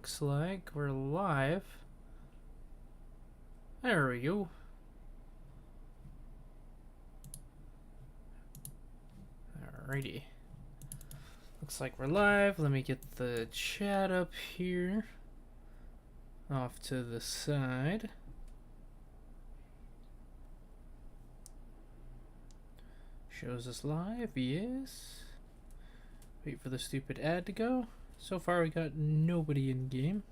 looks like we're live. There we go. Alrighty. Looks like we're live. Let me get the chat up here. Off to the side. Shows us live, yes. Wait for the stupid ad to go. So far we got nobody in game.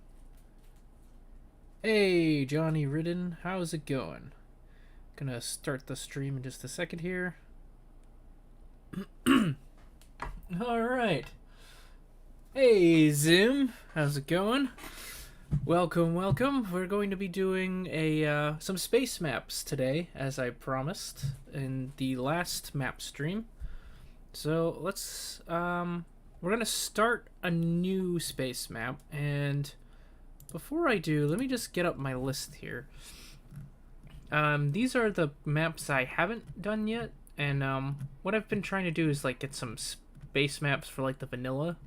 Hey, Johnny Ridden, how's it going? Gonna start the stream in just a second here. Alright. Hey, Zim, how's it going? Welcome, welcome. We're going to be doing some space maps today, as I promised in the last map stream. So let's we're gonna start a new space map, and before I do, let me just get up my list here. These are the maps I haven't done yet, and what I've been trying to do is like get some space maps for like the vanilla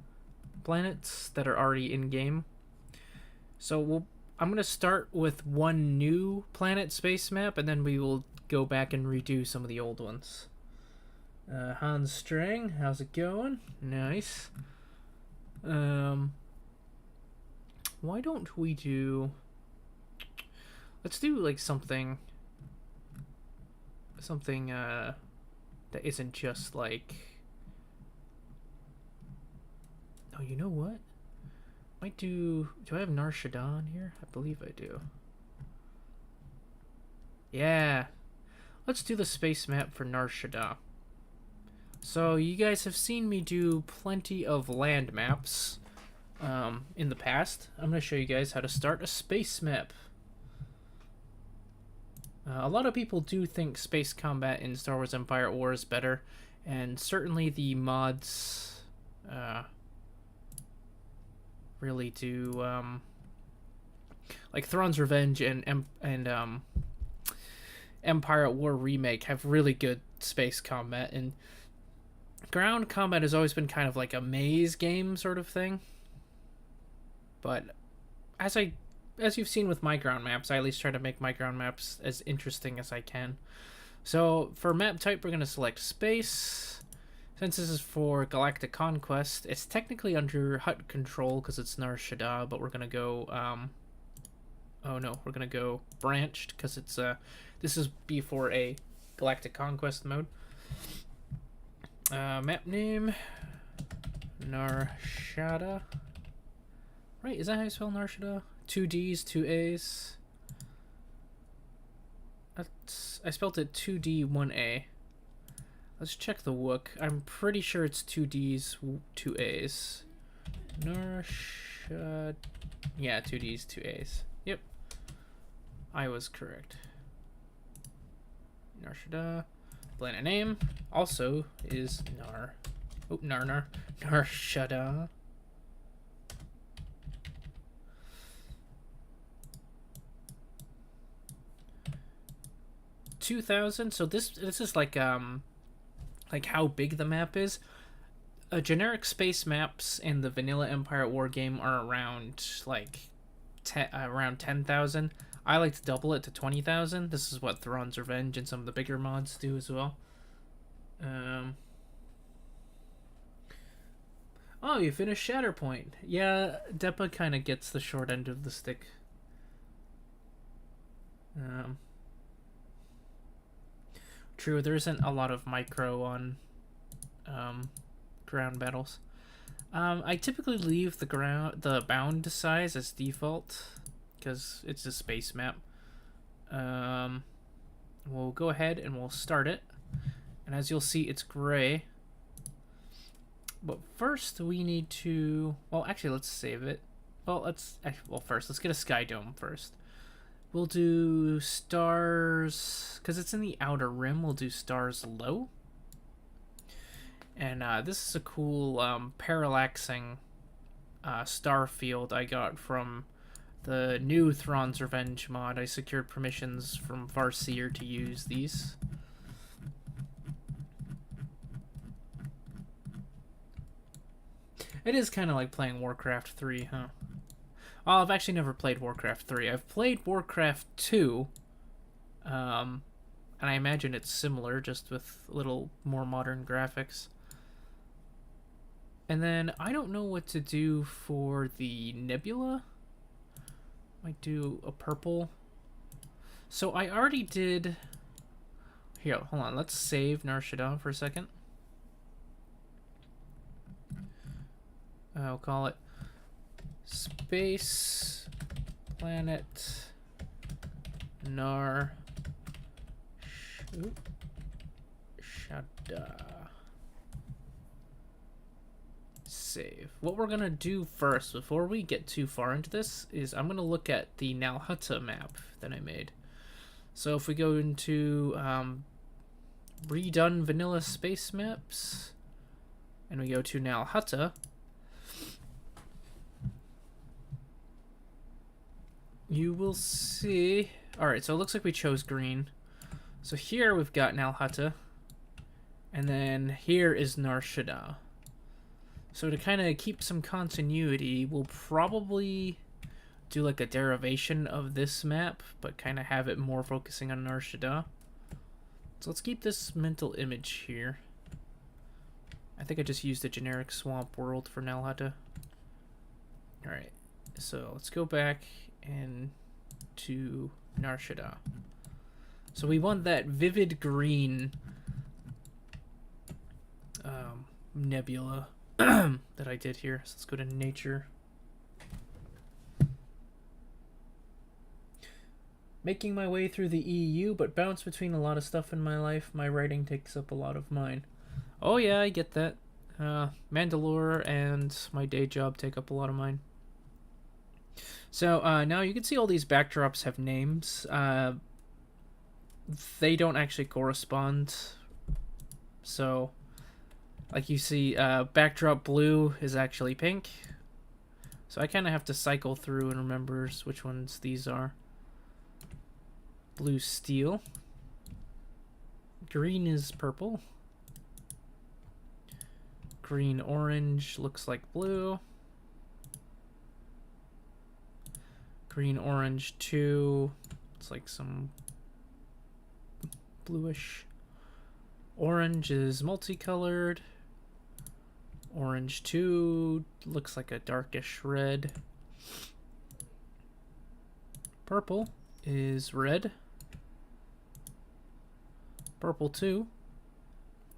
planets that are already in game. So I'm gonna start with one new planet space map, and then we will go back and redo some of the old ones. Hans String, how's it going? Nice. Why don't we do... Let's do like something that isn't just like... Oh, you know what? Might do I have Nar Shadaa on here? I believe I do. Yeah. Let's do the space map for Nar Shadaa. So you guys have seen me do plenty of land maps in the past. I'm going to show you guys how to start a space map. A lot of people do think space combat in Star Wars Empire at War is better, and certainly the mods really do, like Thrawn's Revenge and Empire at War Remake have really good space combat, and ground combat has always been kind of like a maze game sort of thing. But as you've seen with my ground maps, I at least try to make my ground maps as interesting as I can. So for map type, we're going to select space. Since this is for Galactic Conquest, it's technically under Hut control because it's Nar Shadaa, but we're going to go... oh no, we're going to go branched because it's this is before a Galactic Conquest mode. Map name, Nar Shadaa. Right, is that how you spell Nar Shadaa? 2 D's, 2 A's. I spelled it 2D, 1A. Let's check the Wook. I'm pretty sure it's 2 D's, 2 A's. Nar Shadaa. Yeah, 2 D's, 2 A's. Yep. I was correct. Nar Shadaa. Planet name also is Nar Shadaa. $2,000. So this is like how big the map is. Generic space maps in the vanilla Empire at War game are around like around 10,000. I like to double it to 20,000. This is what Thrawn's Revenge and some of the bigger mods do as well. Oh, you finished Shatterpoint. Yeah, Depa kind of gets the short end of the stick. True, there isn't a lot of micro on ground battles. I typically leave the bound size as default because it's a space map. We'll go ahead and we'll start it, and as you'll see, it's gray. But first we need to, well, actually let's save it. Well, first let's get a sky dome first. We'll do stars, because it's in the outer rim, we'll do stars low. And this is a cool parallaxing star field I got from the new Thrawn's Revenge mod. I secured permissions from Farseer to use these. It is kind of like playing Warcraft 3, huh? Oh, I've actually never played Warcraft 3. I've played Warcraft 2, and I imagine it's similar, just with a little more modern graphics. And then I don't know what to do for the nebula. Might do a purple. So I already did... Here, hold on. Let's save Nar Shadaa for a second. I'll call it Space Planet Nar Shadaa. Save. What we're gonna do first, before we get too far into this, is I'm gonna look at the Nal Hutta map that I made. So if we go into redone vanilla space maps, and we go to Nal Hutta, you will see... Alright, so it looks like we chose green. So here we've got Nal Hutta, and then here is Nar Shadaa. So to kind of keep some continuity, we'll probably do like a derivation of this map, but kind of have it more focusing on Nar Shadaa. So let's keep this mental image here. I think I just used the generic swamp world for Nal Hutta. Alright, so let's go back and to Nar Shadaa. So we want that vivid green nebula that I did here. So let's go to nature. Making my way through the EU, but bounce between a lot of stuff in my life. My writing takes up a lot of mine. Oh yeah, I get that. Manda-LORE and my day job take up a lot of mine. So now you can see all these backdrops have names. They don't actually correspond. So, like you see, backdrop blue is actually pink. So I kind of have to cycle through and remember which ones these are. Blue steel. Green is purple. Green orange looks like blue. Green orange 2. It's like some bluish. Orange is multicolored. Orange 2 looks like a darkish red. Purple is red. Purple 2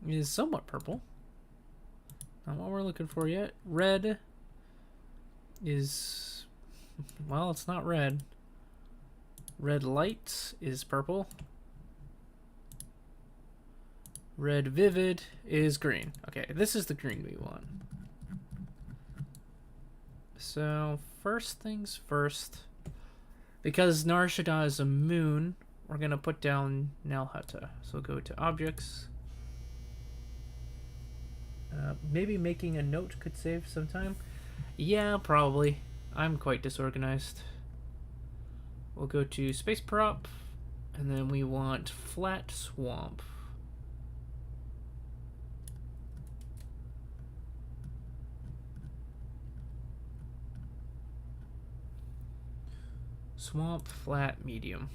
is somewhat purple. Not what we're looking for yet. Red is... well, it's not red. Red light is purple. Red vivid is green. Okay, this is the green we want. So, first things first. Because Nar Shadaa is a moon, we're going to put down Nal Hutta. So go to Objects. Maybe making a note could save some time. Yeah, probably. I'm quite disorganized. We'll go to Space Prop, and then we want Flat Swamp. Swamp, flat, medium.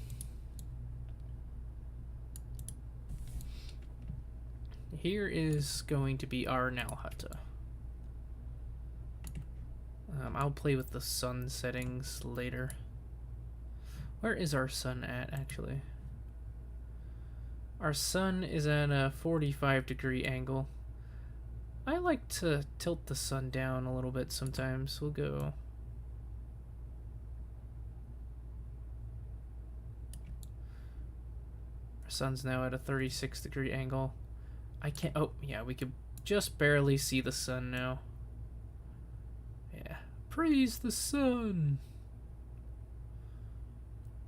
Here is going to be our Nal Hutta. I'll play with the sun settings later. Where is our sun at, actually? Our sun is at a 45-degree angle. I like to tilt the sun down a little bit sometimes. We'll go... our sun's now at a 36-degree angle. I can't... oh, yeah, we could just barely see the sun now. Yeah. Praise the sun!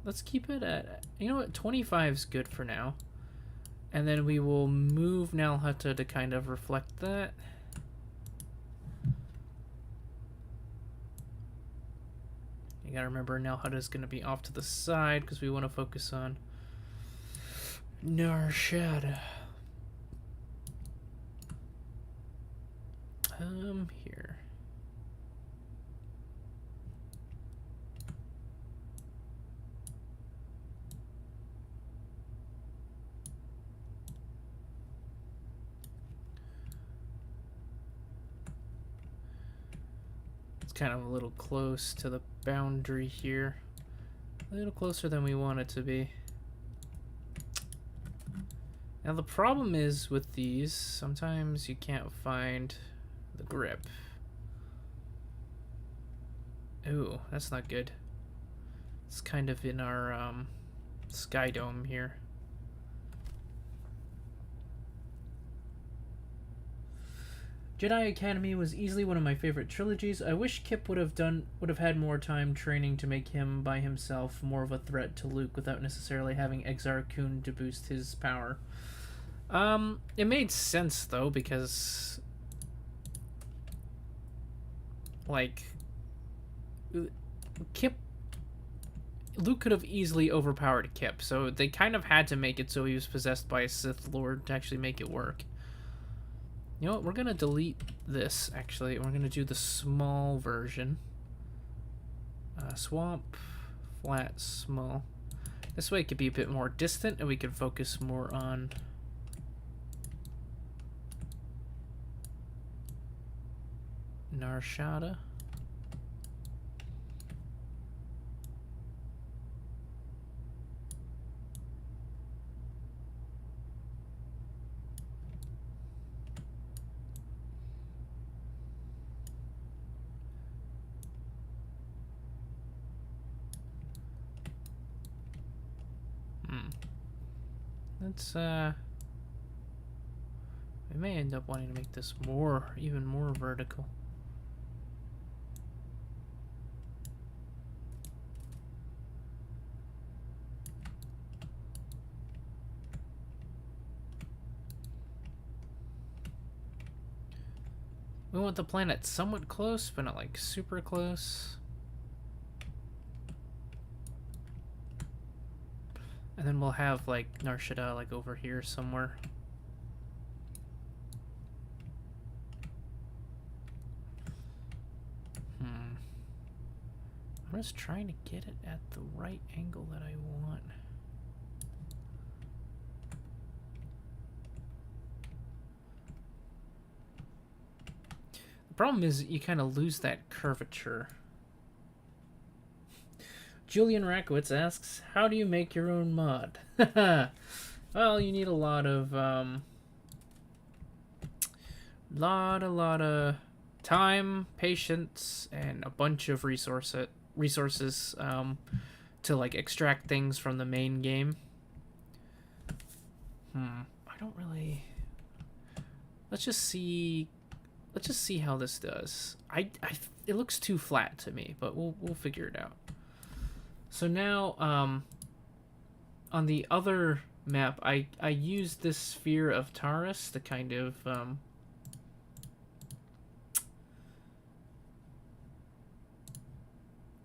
Let's keep it at... you know what? 25 is good for now. And then we will move Nal Hutta to kind of reflect that. You gotta remember Nal Hutta is gonna be off to the side because we want to focus on Nar Shadaa. Here. kind of a little close to the boundary here. A little closer than we want it to be. Now the problem is with these, sometimes you can't find the grip. Ooh, that's not good. It's kind of in our sky dome here. Jedi Academy was easily one of my favorite trilogies. I wish Kip would have had more time training to make him by himself more of a threat to Luke without necessarily having Exar Kun to boost his power. It made sense though, because like Luke could have easily overpowered Kip, so they kind of had to make it so he was possessed by a Sith Lord to actually make it work. You know what, we're gonna delete this, actually. We're gonna do the small version. Swamp, flat, small. This way it could be a bit more distant, and we could focus more on... Nar Shadaa. Let's, we may end up wanting to make this even more vertical. We want the planet somewhat close, but not like super close. And then we'll have like Nar Shadaa like over here somewhere. I'm just trying to get it at the right angle that I want. The problem is you kind of lose that curvature. Julian Rakowitz asks, how do you make your own mod? Well, you need a lot of time, patience, and a bunch of resources to like extract things from the main game. I don't really. Let's just see how this does. It looks too flat to me, but we'll figure it out. So now, on the other map, I used this sphere of Taurus to kind of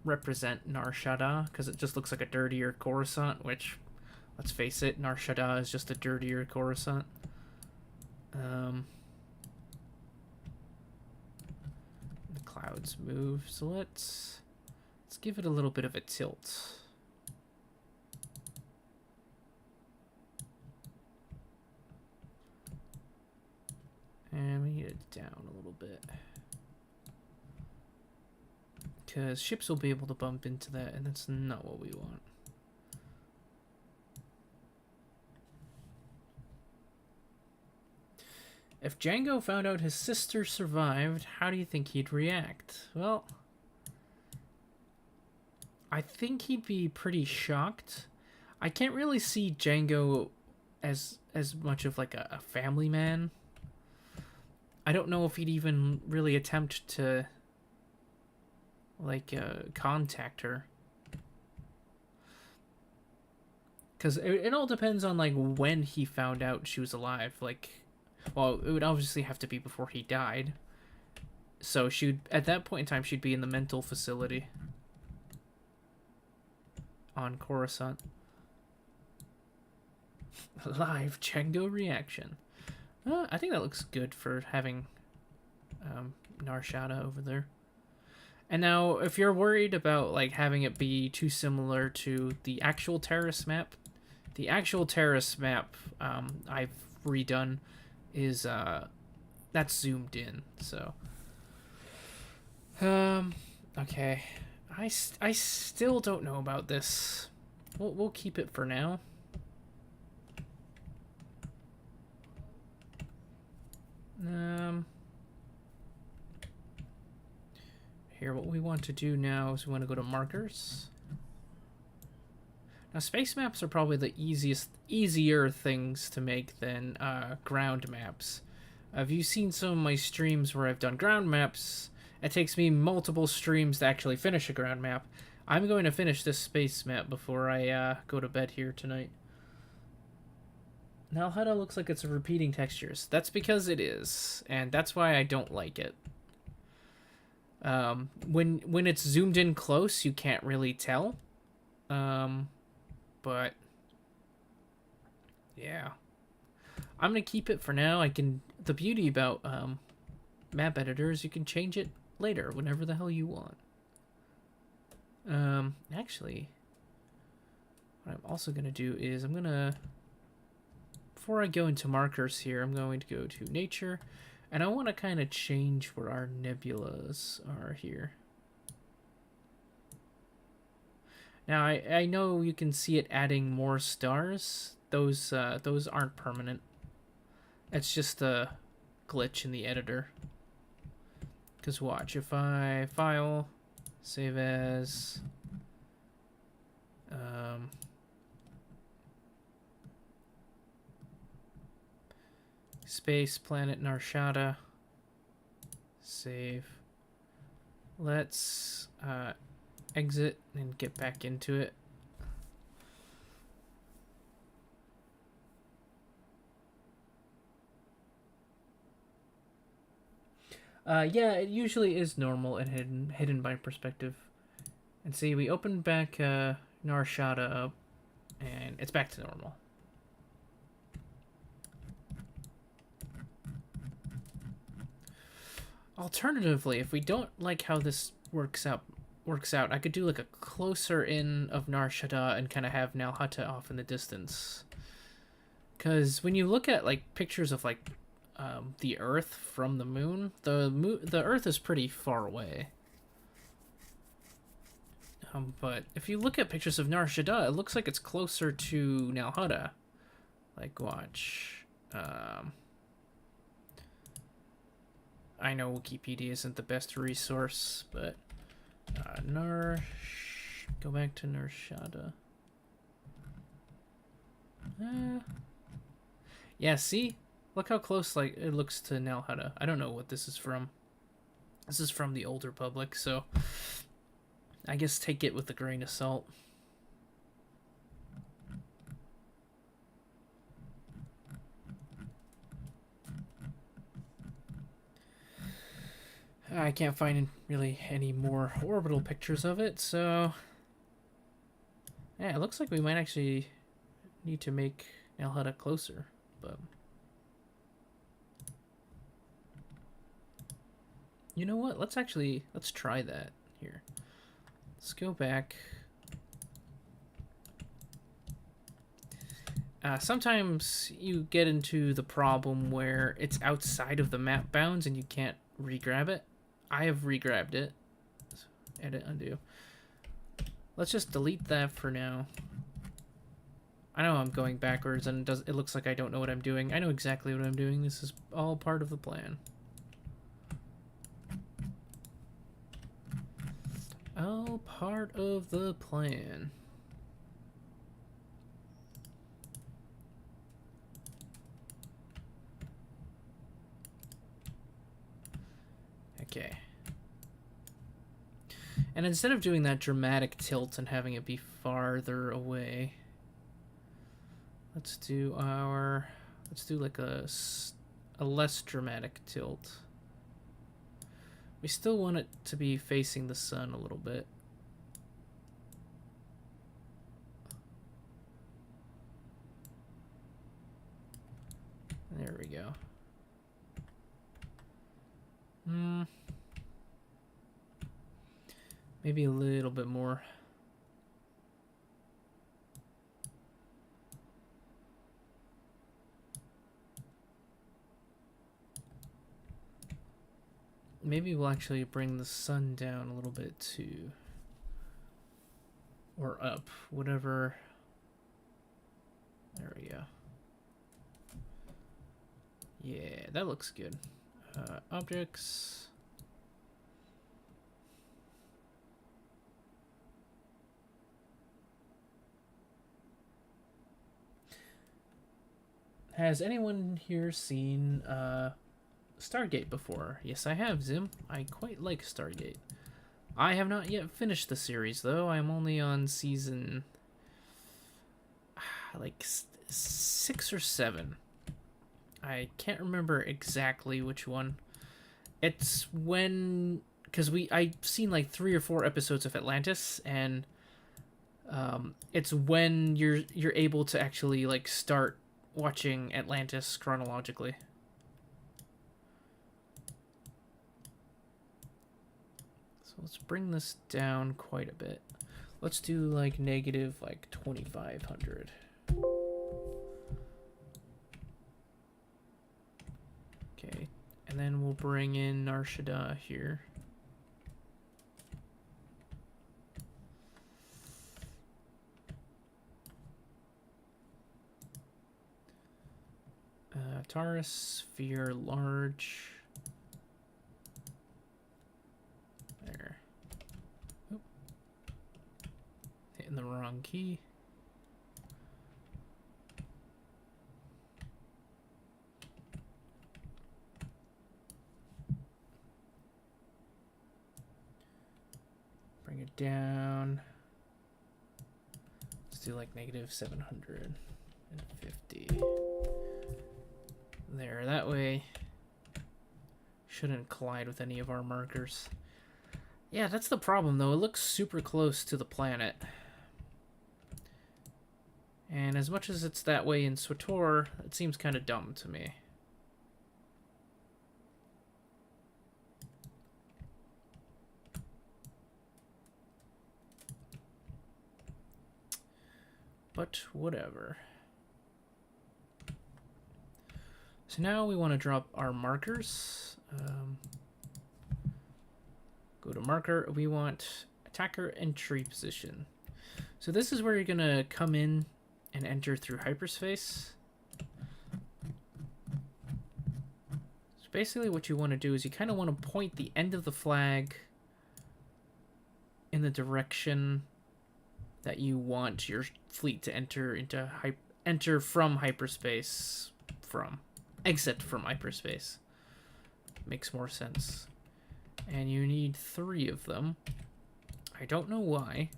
represent Nar Shadaa, because it just looks like a dirtier Coruscant, which, let's face it, Nar Shadaa is just a dirtier Coruscant. The clouds move, so let's give it a little bit of a tilt. And we need it down a little bit, because ships will be able to bump into that, and that's not what we want. If Jango found out his sister survived, how do you think he'd react? Well, I think he'd be pretty shocked. I can't really see Jango as much of like a family man. I don't know if he'd even really attempt to like contact her, because it all depends on like when he found out she was alive. Like, well, it would obviously have to be before he died, so at that point in time she'd be in the mental facility on Coruscant. Live Jango reaction. I think that looks good for having Nar Shadaa over there. And now, if you're worried about like having it be too similar to the actual Terrace map, the actual Terrace map I've redone is that's zoomed in. So Okay. I still don't know about this. We'll keep it for now. Here, what we want to do now is we want to go to markers. Now, space maps are probably the easier things to make than ground maps. Have you seen some of my streams where I've done ground maps? It takes me multiple streams to actually finish a ground map. I'm going to finish this space map before I go to bed here tonight. Nar Shadaa looks like it's repeating textures. That's because it is, and that's why I don't like it. When it's zoomed in close, you can't really tell. But yeah, I'm gonna keep it for now. The beauty about map editors, you can change it later whenever the hell you want. Actually, what I'm also gonna do is before I go into markers here, I'm going to go to nature, and I want to kind of change where our nebulas are here. Now, I know you can see it adding more stars. Those aren't permanent. It's just a glitch in the editor. Because watch, if I file, save as, space planet Nar Shadaa, save. Let's exit and get back into it. Yeah, it usually is normal and hidden by perspective. And see, we open back Nar Shadaa up, and it's back to normal. Alternatively, if we don't like how this works out, I could do like a closer in of Nar Shadaa and kind of have Nar Shadaa off in the distance. Because when you look at like pictures of like the Earth from the moon, the Earth is pretty far away. But if you look at pictures of Nar Shadaa, it looks like it's closer to Nar Shadaa. Like, watch. I know Wikipedia isn't the best resource, but go back to Nar Shadaa. Yeah, see? Look how close like it looks to Nar Shadaa. I don't know what this is from. This is from the older public, so I guess take it with a grain of salt. I can't find really any more orbital pictures of it, so yeah, it looks like we might actually need to make Nar Shadaa closer, but you know what? Let's try that here. Let's go back. Sometimes you get into the problem where it's outside of the map bounds and you can't re-grab it. I have re-grabbed it. Edit, undo. Let's just delete that for now. I know I'm going backwards and it looks like I don't know what I'm doing. I know exactly what I'm doing. This is all part of the plan. All part of the plan. Okay. And instead of doing that dramatic tilt and having it be farther away, let's do like a less dramatic tilt. We still want it to be facing the sun a little bit. There we go. Maybe a little bit more. maybe we'll actually bring the sun down a little bit too. Or up, whatever. There we go. Yeah, that looks good. Objects. Has anyone here seen Stargate before? Yes, I have, Zim. I quite like Stargate. I have not yet finished the series, though. I'm only on season like 6 or 7. I can't remember exactly which one. It's when, because I've seen like 3 or 4 episodes of Atlantis, and it's when you're able to actually like start watching Atlantis chronologically. So let's bring this down quite a bit. Let's do like negative like 2500. Okay, and then we'll bring in Nar Shadaa here. Taurus, sphere, large. There. Oop. Hitting the wrong key. Bring it down. Let's do like negative 750. There, that way shouldn't collide with any of our markers. Yeah, that's the problem though. It looks super close to the planet. And as much as it's that way in SWTOR, it seems kind of dumb to me. But whatever. So now we want to drop our markers. Go to marker. We want attacker entry position. So this is where you're going to come in and enter through hyperspace. So basically what you want to do is you kind of want to point the end of the flag in the direction that you want your fleet to enter from hyperspace from. Exit from hyperspace. Makes more sense. And you need 3 of them. I don't know why.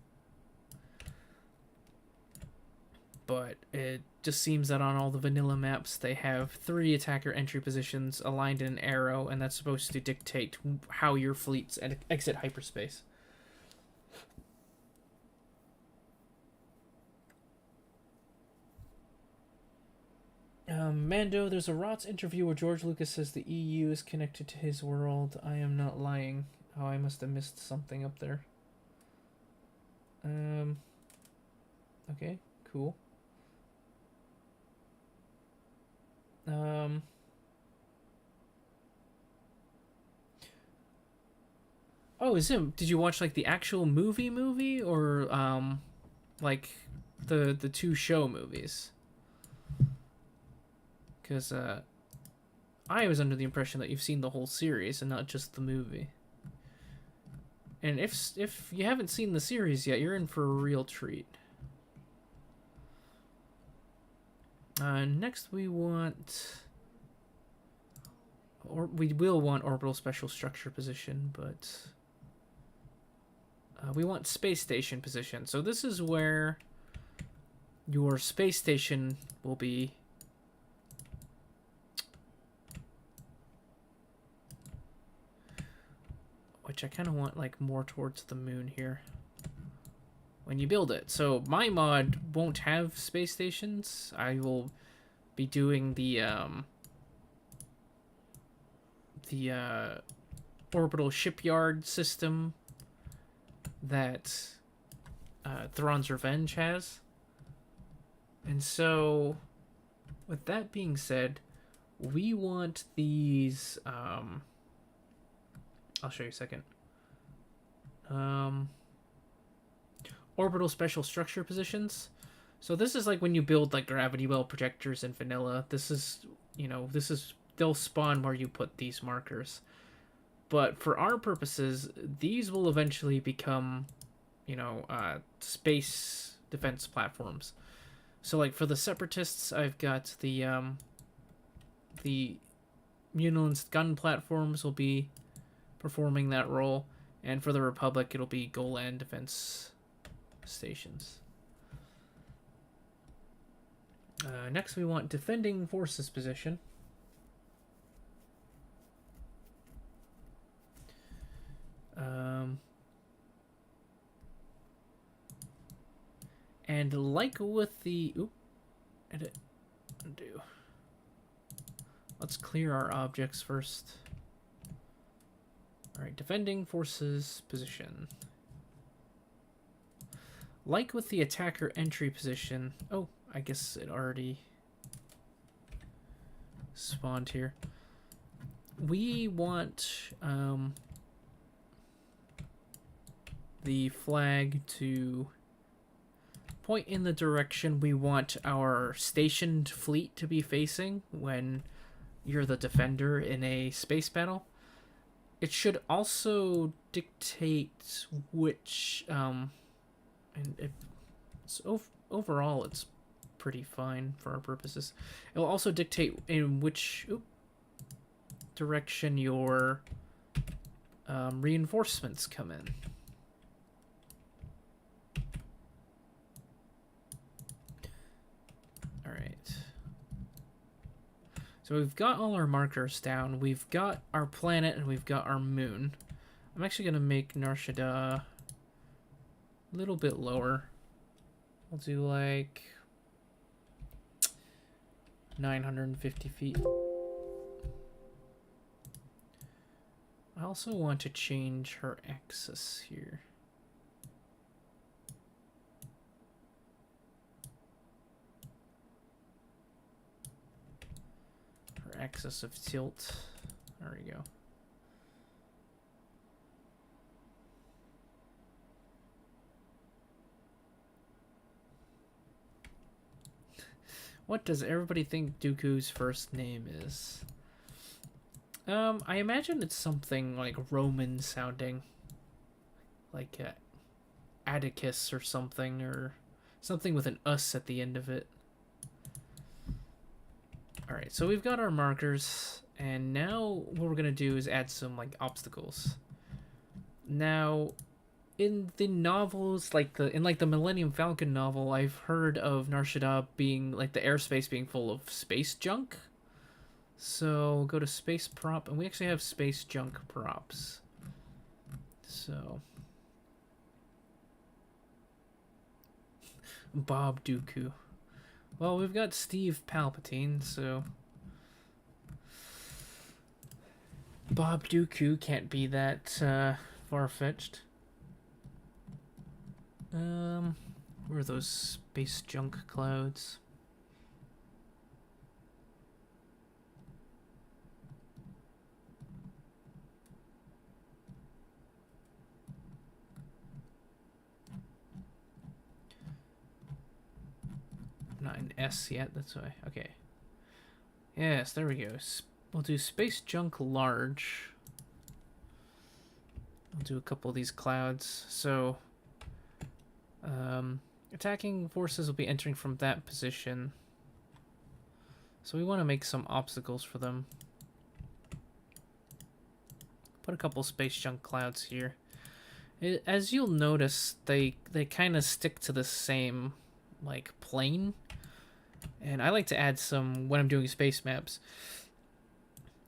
But it just seems that on all the vanilla maps they have 3 attacker entry positions aligned in an arrow, and that's supposed to dictate how your fleets exit hyperspace. Mando, there's a Rots interview where George Lucas says the EU is connected to his world. I am not lying. Oh, I must have missed something up there. Okay, cool. Oh, Zim, did you watch like the actual movie or like the 2 show movies? Because I was under the impression that you've seen the whole series and not just the movie. And if you haven't seen the series yet, you're in for a real treat. Next we want... Or we will want orbital special structure position, but... we want space station position. So this is where your space station will be... Which I kind of want like more towards the moon here when you build it. So my mod won't have space stations. I will be doing the orbital shipyard system that Thrawn's Revenge has. And so with that being said, we want these I'll show you a second. Orbital special structure positions. So this is like when you build like gravity well projectors in vanilla. This is, they'll spawn where you put these markers. But for our purposes, these will eventually become, space defense platforms. So like for the Separatists, I've got the Munil's gun platforms will be performing that role, and for the Republic, it'll be Golan defense stations. Next, we want defending forces position. And like with the edit, undo. Let's clear our objects first. All right, defending forces position. Like with the attacker entry position. Oh, I guess it already spawned here. We want the flag to point in the direction we want our stationed fleet to be facing when you're the defender in a space battle. It should also dictate which overall it's pretty fine for our purposes. It will also dictate in which direction your reinforcements come in. All right. So we've got all our markers down. We've got our planet and we've got our moon. I'm actually going to make Nar Shadaa a little bit lower. We'll do like 950 feet. I also want to change her axis here. Her axis of tilt. There we go. What does everybody think Dooku's first name is? I imagine it's something like Roman sounding. Like Atticus or something with an us at the end of it. Alright, so we've got our markers, and now what we're gonna do is add some like obstacles. Now, in the novels, in the Millennium Falcon novel, I've heard of Nar Shadaa being like the airspace being full of space junk. So we'll go to space prop, and we actually have space junk props. So Bob Dooku. Well, we've got Steve Palpatine, so Bob Dooku can't be that far-fetched. Where are those space junk clouds? Not an S yet, that's why. Okay. Yes, there we go. We'll do space junk large. We'll do a couple of these clouds. So, attacking forces will be entering from that position. So we want to make some obstacles for them. Put a couple space junk clouds here. As you'll notice, they kind of stick to the same like plane. And I like to add some, when I'm doing space maps,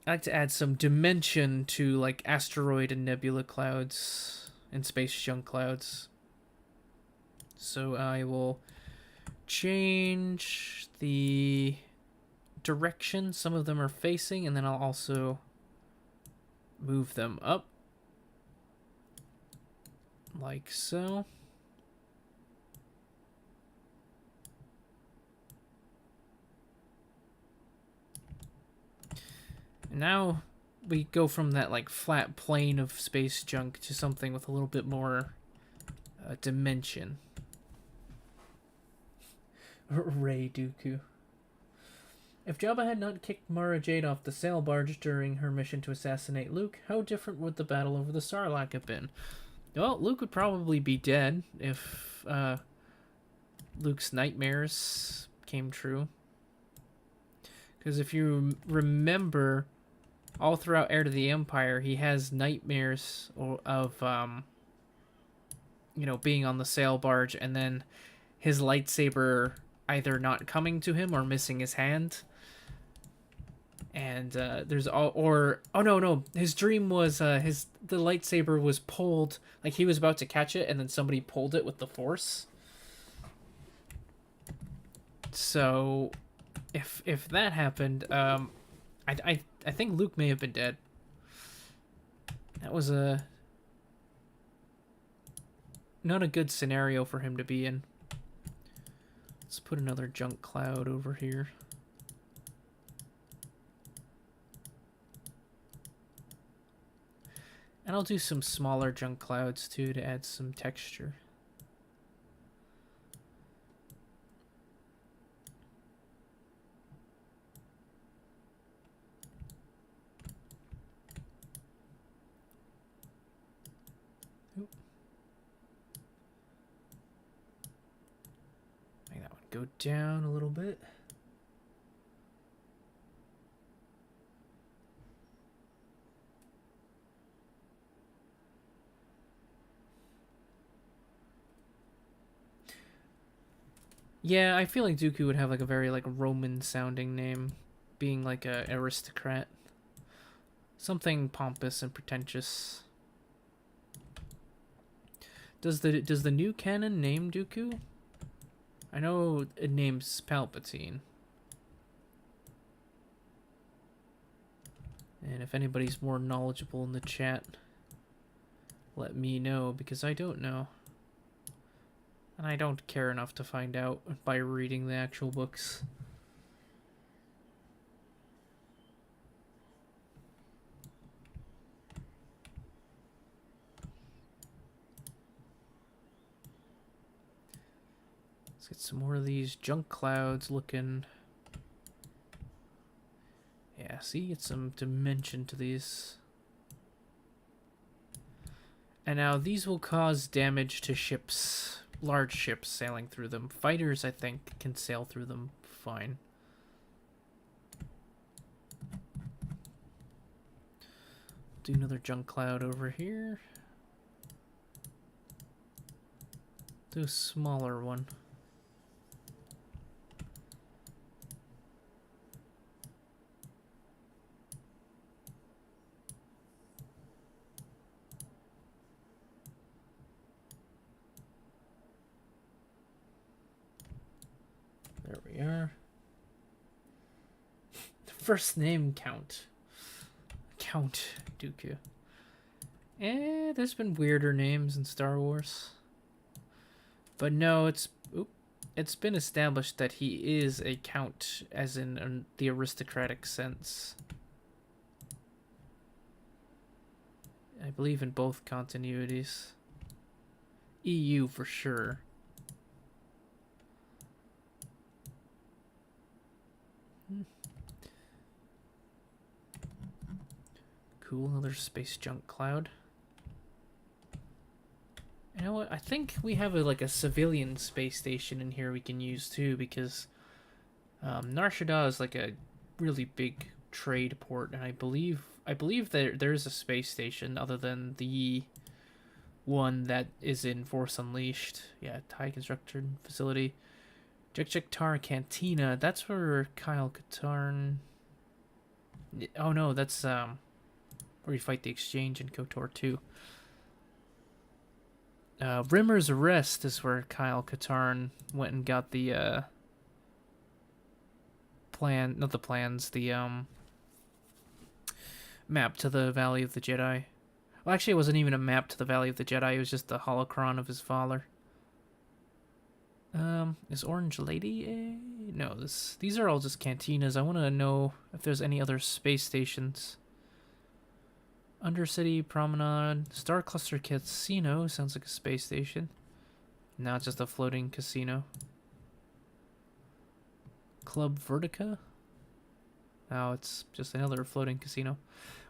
I like to add some dimension to like asteroid and nebula clouds and space junk clouds. So I will change the direction some of them are facing, and then I'll also move them up like so. Now we go from that like flat plane of space junk to something with a little bit more dimension. Ray Dooku. If Jabba had not kicked Mara Jade off the sail barge during her mission to assassinate Luke, how different would the battle over the Sarlacc have been? Well, Luke would probably be dead if Luke's nightmares came true. Because if you remember, all throughout Heir to the Empire, he has nightmares of, being on the sail barge and then his lightsaber either not coming to him or missing his hand. And his dream was the lightsaber was pulled, like he was about to catch it and then somebody pulled it with the Force. So if that happened, I think Luke may have been dead. That was not a good scenario for him to be in. Let's put another junk cloud over here. And I'll do some smaller junk clouds too to add some texture. Make that one go down a little bit. Yeah, I feel like Dooku would have like a very like Roman sounding name, being like a aristocrat. Something pompous and pretentious. Does the new canon name Dooku? I know it names Palpatine. And if anybody's more knowledgeable in the chat, let me know, because I don't know. And I don't care enough to find out by reading the actual books. Let's get some more of these junk clouds looking. Yeah, see, get some dimension to these. And now these will cause damage to ships. Large ships sailing through them. Fighters, I think, can sail through them fine. Do another junk cloud over here. Do a smaller one. There we are. First name count. Count Dooku. There's been weirder names in Star Wars. But no, it's been established that he is a count, as in the aristocratic sense. I believe in both continuities. EU for sure. Cool, another space junk cloud. You know what? I think we have a civilian space station in here we can use too, because Nar Shadaa is like a really big trade port, and I believe there is a space station other than the one that is in Force Unleashed. Yeah, TIE construction facility. Jekjektar Cantina. That's where Kyle Katarn. Oh no, that's where you fight the Exchange in KOTOR 2. Rimmer's Arrest is where Kyle Katarn went and got the map to the Valley of the Jedi. Well, actually, it wasn't even a map to the Valley of the Jedi. It was just the holocron of his father. Is Orange Lady? No, these are all just cantinas. I want to know if there's any other space stations. Undercity Promenade. Star Cluster Casino. Sounds like a space station. Now it's just a floating casino. Club Vertica. Now it's just another floating casino.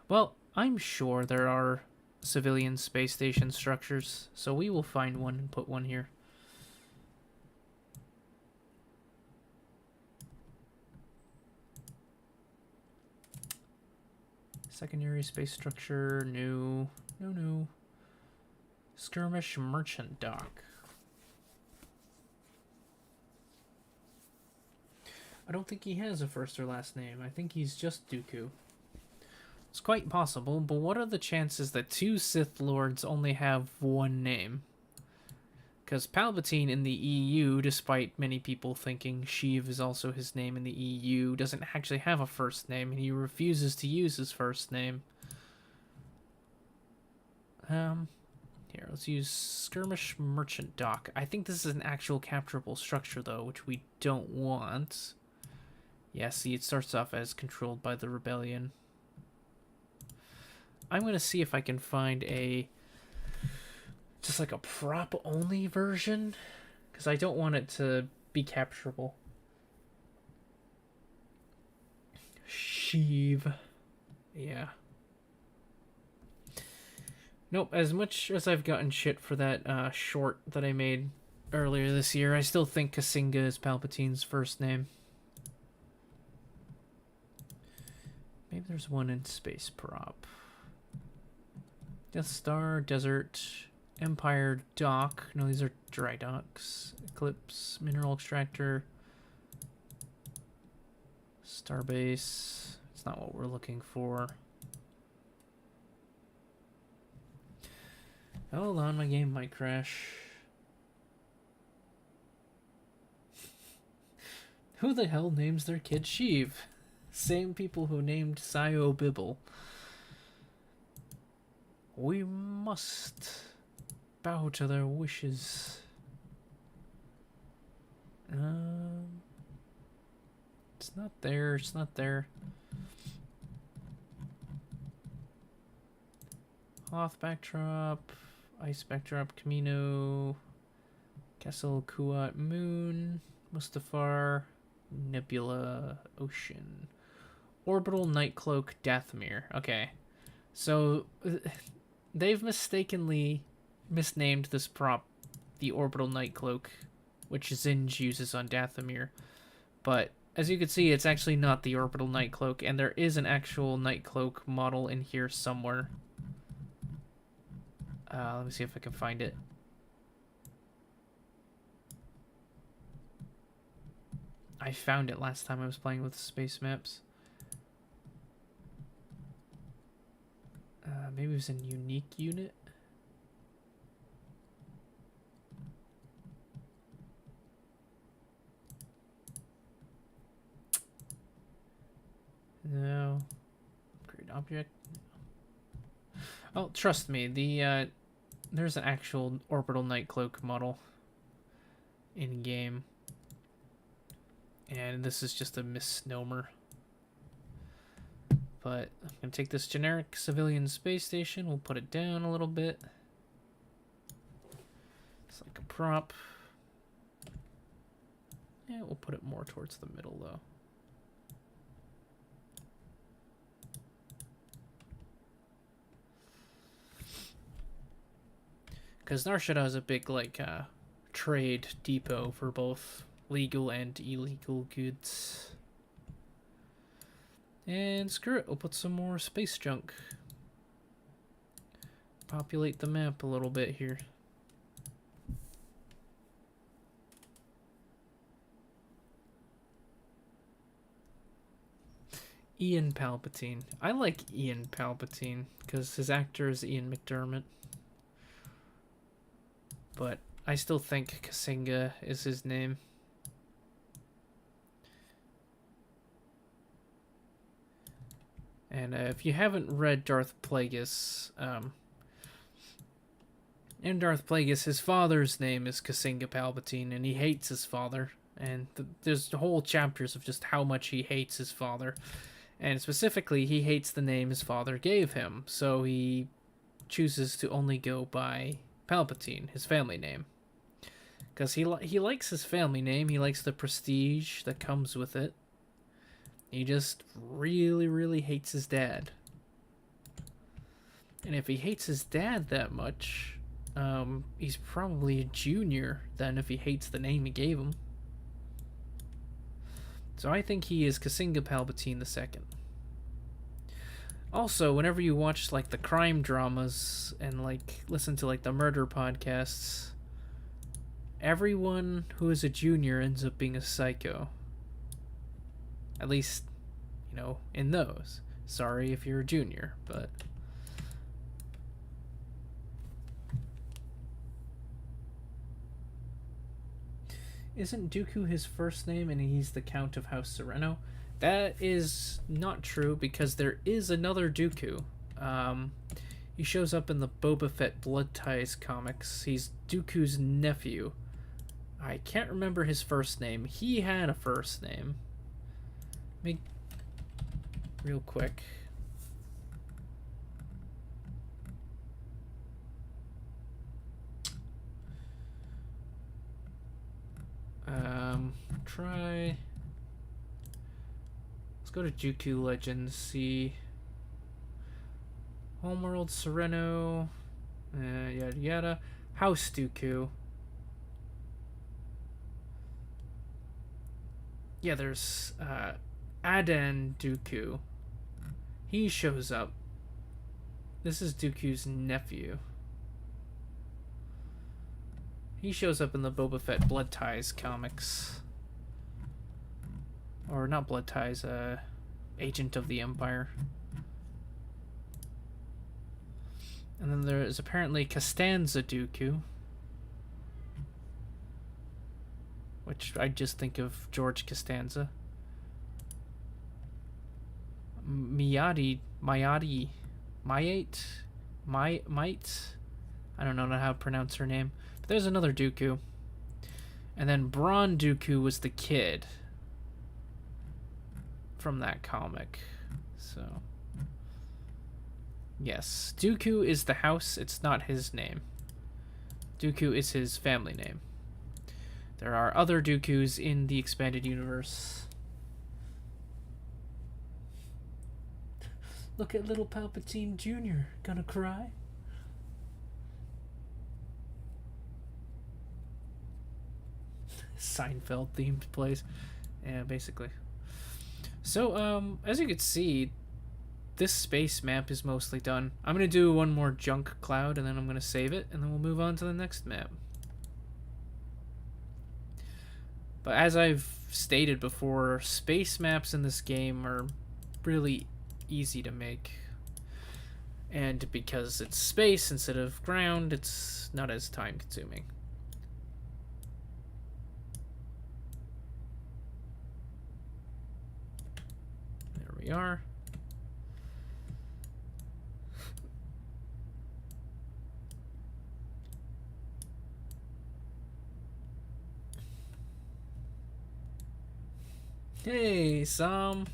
Well, I'm sure there are civilian space station structures, so we will find one and put one here. Secondary space structure, no. Skirmish Merchant Dock. I don't think he has a first or last name. I think he's just Dooku. It's quite possible, but what are the chances that two Sith Lords only have one name? Because Palpatine in the EU, despite many people thinking Sheev is also his name in the EU, doesn't actually have a first name, and he refuses to use his first name. Here, let's use Skirmish Merchant Dock. I think this is an actual capturable structure, though, which we don't want. Yeah, see, it starts off as controlled by the rebellion. I'm going to see if I can find just like a prop-only version, because I don't want it to be capturable. Sheev. Yeah. Nope, as much as I've gotten shit for that short that I made earlier this year, I still think Kasinga is Palpatine's first name. Maybe there's one in space prop. Death Star, Desert, Empire Dock. No, these are dry docks. Eclipse, Mineral Extractor, Starbase. It's not what we're looking for. Hold on, my game might crash. Who the hell names their kid Sheev? Same people who named Sio Bibble. We must bow to their wishes. It's not there. It's not there. Hoth backdrop, ice backdrop, Camino, Castle Kuat Moon, Mustafar, Nebula Ocean, Orbital Nightcloak Dathomir. Okay, so they've mistakenly misnamed this prop the Orbital Nightcloak, which Zinj uses on Dathomir. But as you can see, it's actually not the Orbital Nightcloak, and there is an actual Nightcloak model in here somewhere. Let me see if I can find it. I found it last time I was playing with space maps. Maybe it was in unique unit. No. Upgrade object. Oh, trust me, there's an actual Orbital Nightcloak model in game. And this is just a misnomer. But I'm going to take this generic civilian space station. We'll put it down a little bit. It's like a prop. Yeah, we'll put it more towards the middle, though. Because Nar Shadaa is a big, like, trade depot for both legal and illegal goods. And screw it, we'll put some more space junk. Populate the map a little bit here. Ian Palpatine. I like Ian Palpatine because his actor is Ian McDermott. But I still think Kasinga is his name. And if you haven't read Darth Plagueis, in Darth Plagueis, his father's name is Kasinga Palpatine, and he hates his father. And there's whole chapters of just how much he hates his father. And specifically, he hates the name his father gave him, so he chooses to only go by Palpatine, his family name. Because he likes his family name, he likes the prestige that comes with it. He just really, really hates his dad. And if he hates his dad that much, he's probably a junior then if he hates the name he gave him. So I think he is Kasinga Palpatine II. Also, whenever you watch like the crime dramas and like listen to like the murder podcasts, everyone who is a junior ends up being a psycho. At least, you know, in those. Sorry if you're a junior, but... Isn't Dooku his first name and he's the Count of House Sereno? That is not true because there is another Dooku. He shows up in the Boba Fett Blood Ties comics. He's Dooku's nephew. I can't remember his first name. He had a first name. Real quick. Let's go to Dooku Legends, see Homeworld, Sereno, yada yada. House Dooku. Yeah, there's Adan Dooku. He shows up. This is Dooku's nephew. He shows up in the Boba Fett Blood Ties comics. Or not Blood Ties, Agent of the Empire. And then there is apparently Costanza Dooku. Which I just think of George Costanza. Might? I don't know how to pronounce her name. But there's another Dooku. And then Braun Dooku was the kid from that comic. So, yes, Dooku is the house. It's not his name. Dooku is his family name. There are other Dookus in the expanded universe. Look at little Palpatine Jr. Gonna cry? Seinfeld themed plays. Yeah, basically. So, as you can see, this space map is mostly done. I'm gonna do one more junk cloud and then I'm gonna save it and then we'll move on to the next map. But as I've stated before, space maps in this game are really easy to make. And because it's space instead of ground, it's not as time consuming. There we are. Hey, Sam.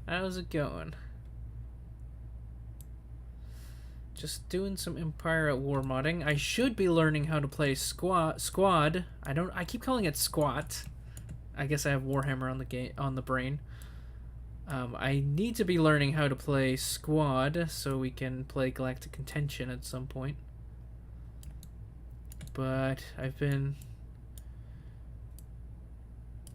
How's it going? Just doing some Empire at War modding. I should be learning how to play squad. I keep calling it squat. I guess I have Warhammer on the brain. I need to be learning how to play squad so we can play Galactic Contention at some point. But I've been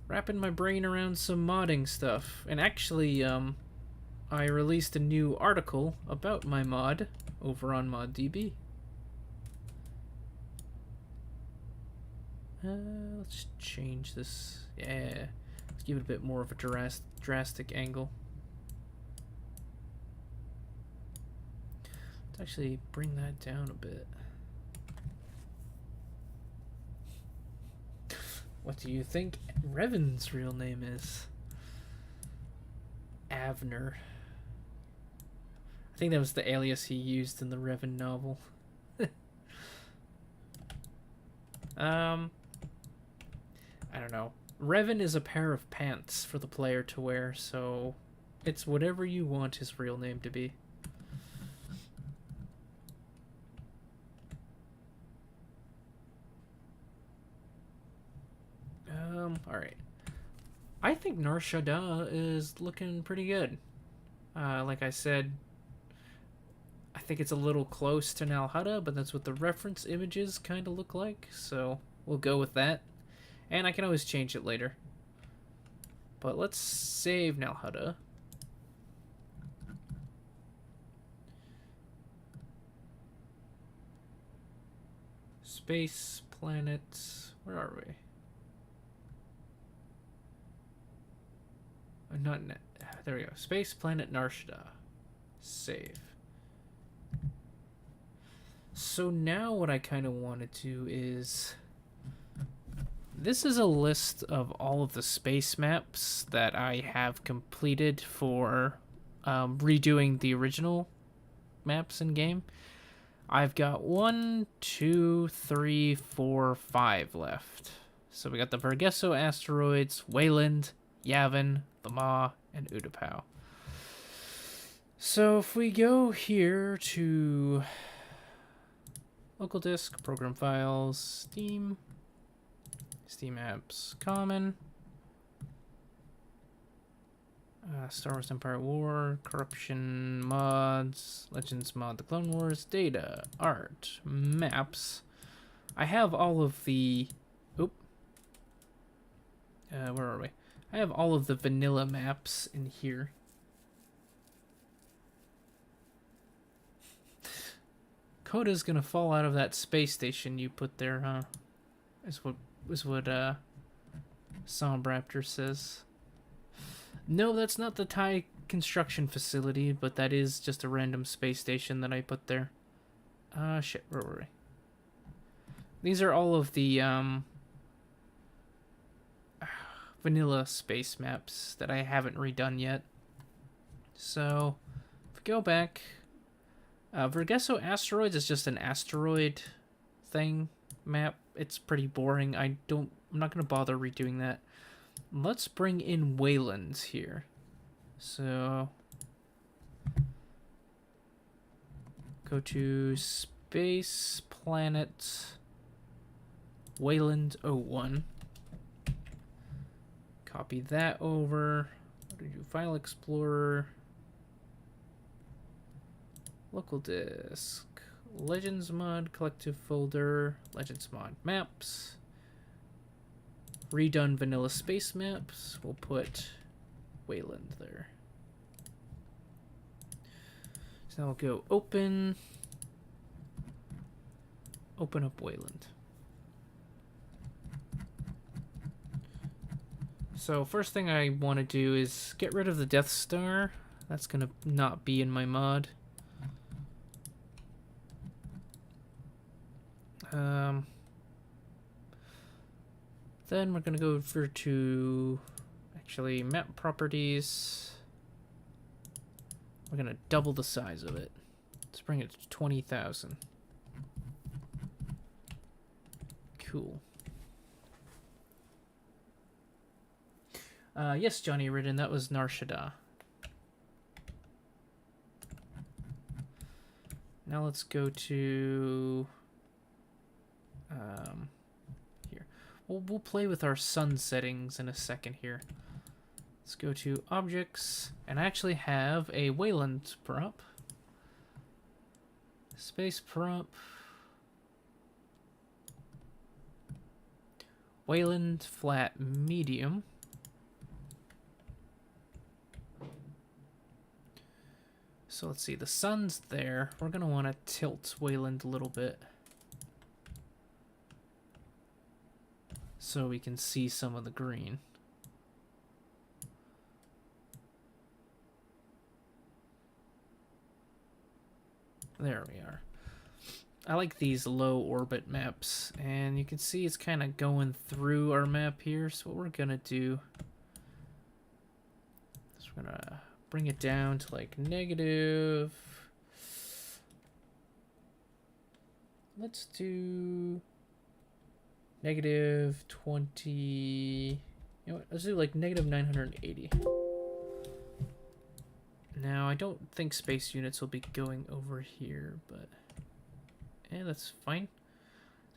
wrapping my brain around some modding stuff. And actually, I released a new article about my mod over on ModDB. Let's change this. Yeah, let's give it a bit more of a drastic angle. Let's actually bring that down a bit. What do you think Revan's real name is? Avner. I think that was the alias he used in the Revan novel. I don't know. Revan is a pair of pants for the player to wear, so it's whatever you want his real name to be. Alright. I think Nar Shadaa is looking pretty good. Like I said, I think it's a little close to Nar Shadaa, but that's what the reference images kind of look like, so we'll go with that. And I can always change it later. But let's save Nar Shadaa. Space, planets, where are we? Not there we go. Space, planet, Nar Shadaa. Save. So now what I kind of want to do is... This is a list of all of the space maps that I have completed for redoing the original maps in game. I've got 1, 2, 3, 4, 5 left. So we got the Vergesso asteroids, Wayland, Yavin, the Maw, and Udapow. So if we go here to local disk, program files, Steam, Steam apps, common, Star Wars Empire War, corruption mods, Legends mod, the Clone Wars, data, art, maps. I have all of the, where are we? I have all of the vanilla maps in here. Coda's gonna fall out of that space station you put there, huh? Is what Sombraptor says. No, that's not the Thai construction facility, but that is just a random space station that I put there. Shit, where were we? These are all of the vanilla space maps that I haven't redone yet. So, if we go back, Vergesso Asteroids is just an asteroid thing map. It's pretty boring. I'm not gonna bother redoing that. Let's bring in Wayland here. So, go to Space Planet Wayland 01. Copy that over. What do you do? File Explorer. Local disk. Legends mod, collective folder. Legends mod maps. Redone vanilla space maps. We'll put Wayland there. So now we'll go open. Open up Wayland. So first thing I want to do is get rid of the Death Star. That's going to not be in my mod. Then we're going to go over to actually map properties. We're going to double the size of it. Let's bring it to 20,000. Cool. Yes, Johnny Ridden, that was Nar Shadaa. Now let's go to here. We'll play with our sun settings in a second here. Let's go to objects, and I actually have a Wayland prop. Space prop. Wayland flat medium. So let's see, the sun's there. We're going to want to tilt Wayland a little bit so we can see some of the green. There we are. I like these low orbit maps, and you can see it's kind of going through our map here. So what we're going to do is we're going to bring it down to like negative. Let's do negative 20. You know what? Let's do like negative 980. Now, I don't think space units will be going over here, but yeah, that's fine.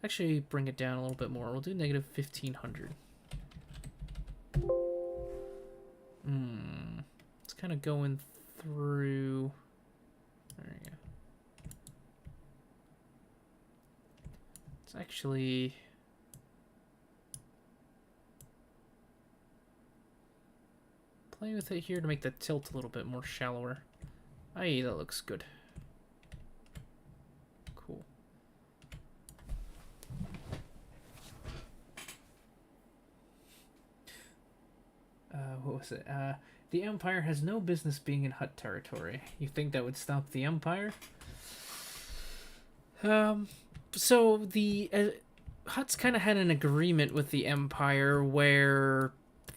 Let's actually bring it down a little bit more. We'll do negative 1500. It's kind of going through. There you go. It's actually. Play with it here to make the tilt a little bit more shallower. Aye, that looks good. Cool. What was it? The Empire has no business being in Hutt territory. You think that would stop the Empire? So the Hutts kind of had an agreement with the Empire where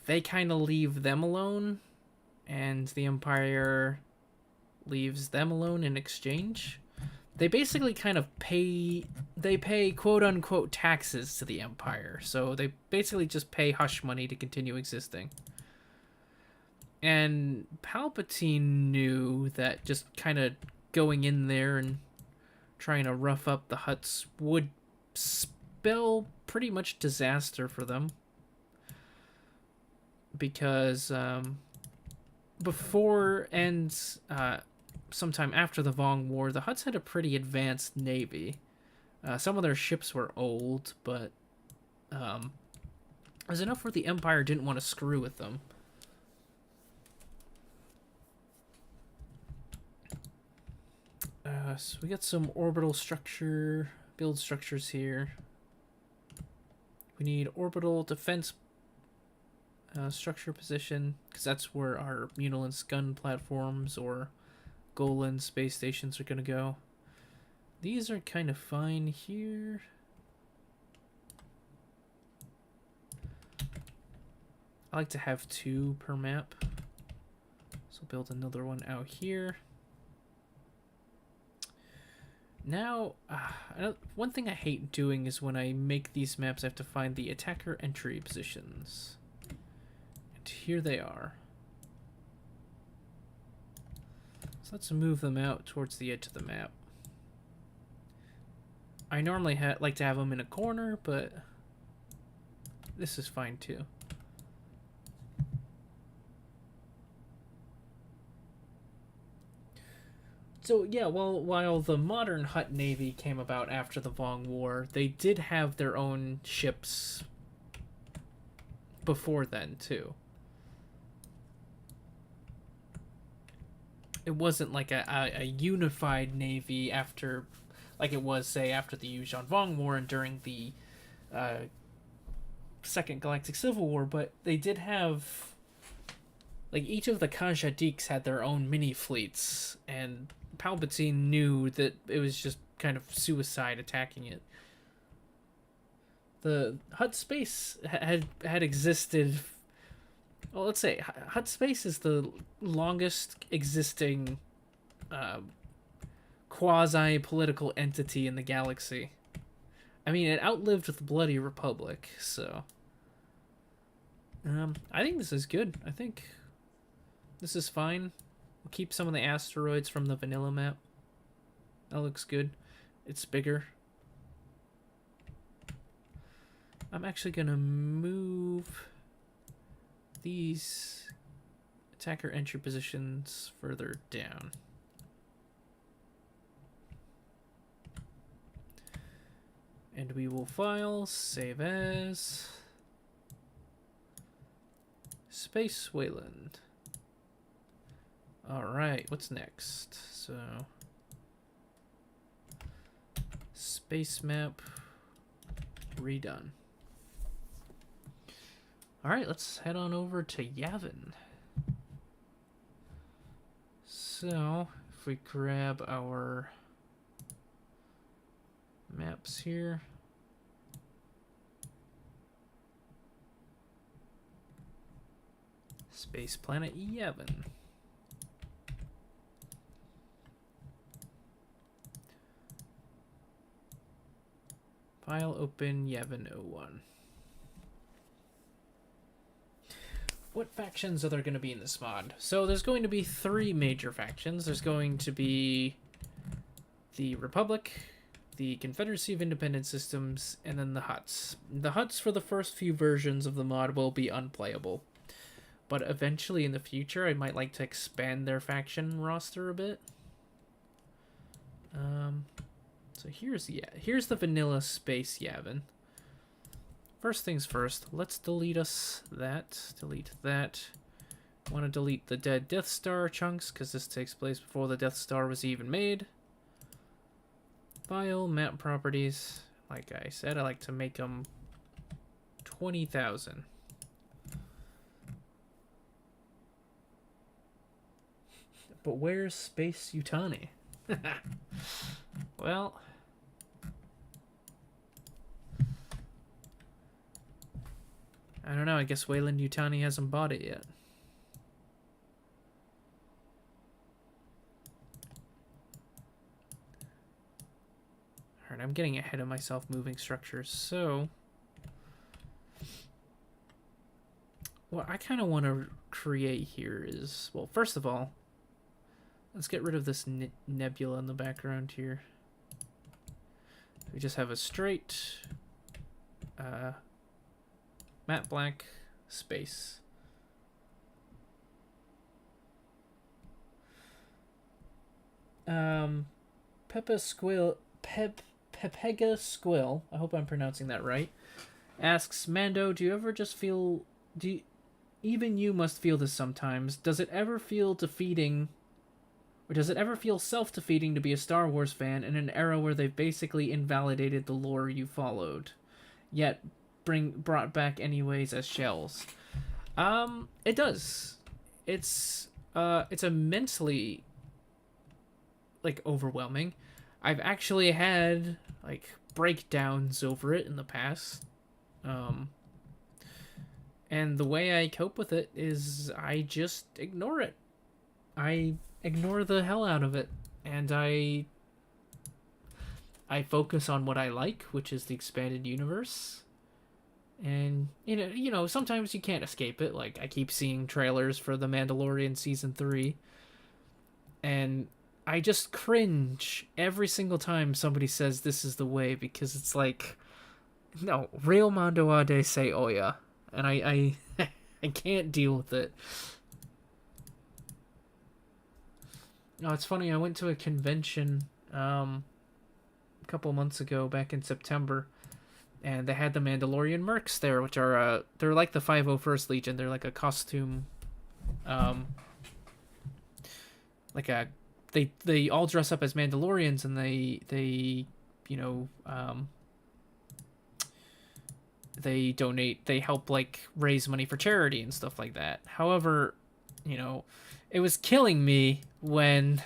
they kind of leave them alone, and the Empire leaves them alone in exchange. They basically kind of pay quote-unquote taxes to the Empire, so they basically just pay hush money to continue existing. And Palpatine knew that just kind of going in there and trying to rough up the Hutts would spell pretty much disaster for them. Because before and sometime after the Vong War, the Hutts had a pretty advanced navy. Some of their ships were old, but it was enough where the Empire didn't want to screw with them. So we got some orbital structure, build structures here. We need orbital defense structure position, because that's where our Munilance gun platforms or Golan space stations are going to go. These are kind of fine here. I like to have 2 per map. So build another one out here. Now, one thing I hate doing is when I make these maps, I have to find the attacker entry positions. And here they are. So let's move them out towards the edge of the map. I normally like to have them in a corner, but this is fine too. So yeah, well, while the modern Hutt Navy came about after the Vong War, they did have their own ships before then too. It wasn't like a unified navy after, like it was, say, after the Yuuzhan Vong War and during the Second Galactic Civil War, but they did have, like, each of the Khanjadiks had their own mini fleets, and Palpatine knew that it was just kind of suicide attacking it. The Hutt space had existed. Well, let's say Hutt space is the longest existing quasi-political entity in the galaxy. I mean, it outlived the Bloody Republic, so I think this is good. I think this is fine. We'll keep some of the asteroids from the vanilla map. That looks good. It's bigger. I'm actually gonna move these attacker entry positions further down. And we will file, save as, Space Wayland. Alright, what's next? So, space map redone. Alright, let's head on over to Yavin. So, if we grab our maps here. Space planet Yavin. File open Yavin 01. what factions are there going to be in this mod? So there's going to be 3 major factions. There's going to be the Republic, the Confederacy of Independent Systems, and then the Hutts. The Hutts for the first few versions of the mod will be unplayable. But eventually in the future, I might like to expand their faction roster a bit. So here's the vanilla space Yavin. First things first, let's delete that. Delete that. Want to delete the dead Death Star chunks because this takes place before the Death Star was even made. File, map properties. Like I said, I like to make them 20,000. But where's Space Yutani? Well, I don't know. I guess Wayland Yutani hasn't bought it yet. Alright, I'm getting ahead of myself moving structures, so what I kind of want to create here is, well, first of all, let's get rid of this nebula in the background here. We just have a straight matte black space. Pepega Squill, I hope I'm pronouncing that right, asks, Mando, do you ever just feel... even you must feel this sometimes. Does it ever feel defeating... Or does it ever feel self-defeating to be a Star Wars fan in an era where they've basically invalidated the lore you followed, yet brought back anyways as shells? It does. It's immensely, like, overwhelming. I've actually had, like, breakdowns over it in the past. And the way I cope with it is I just ignore it. I ignore the hell out of it, and I focus on what I like, which is the expanded universe. And you know, sometimes you can't escape it. Like, I keep seeing trailers for the Mandalorian season 3, and I just cringe every single time somebody says this is the way, because it's like, no, real Manda-LORE say Oya, and I I can't deal with it. No, it's funny, I went to a convention a couple months ago, back in September, and they had the Mandalorian mercs there, which are, they're like the 501st Legion. They're like a costume, like a, they all dress up as Mandalorians, and they you know, they donate, they help, like, raise money for charity and stuff like that. However, you know, it was killing me when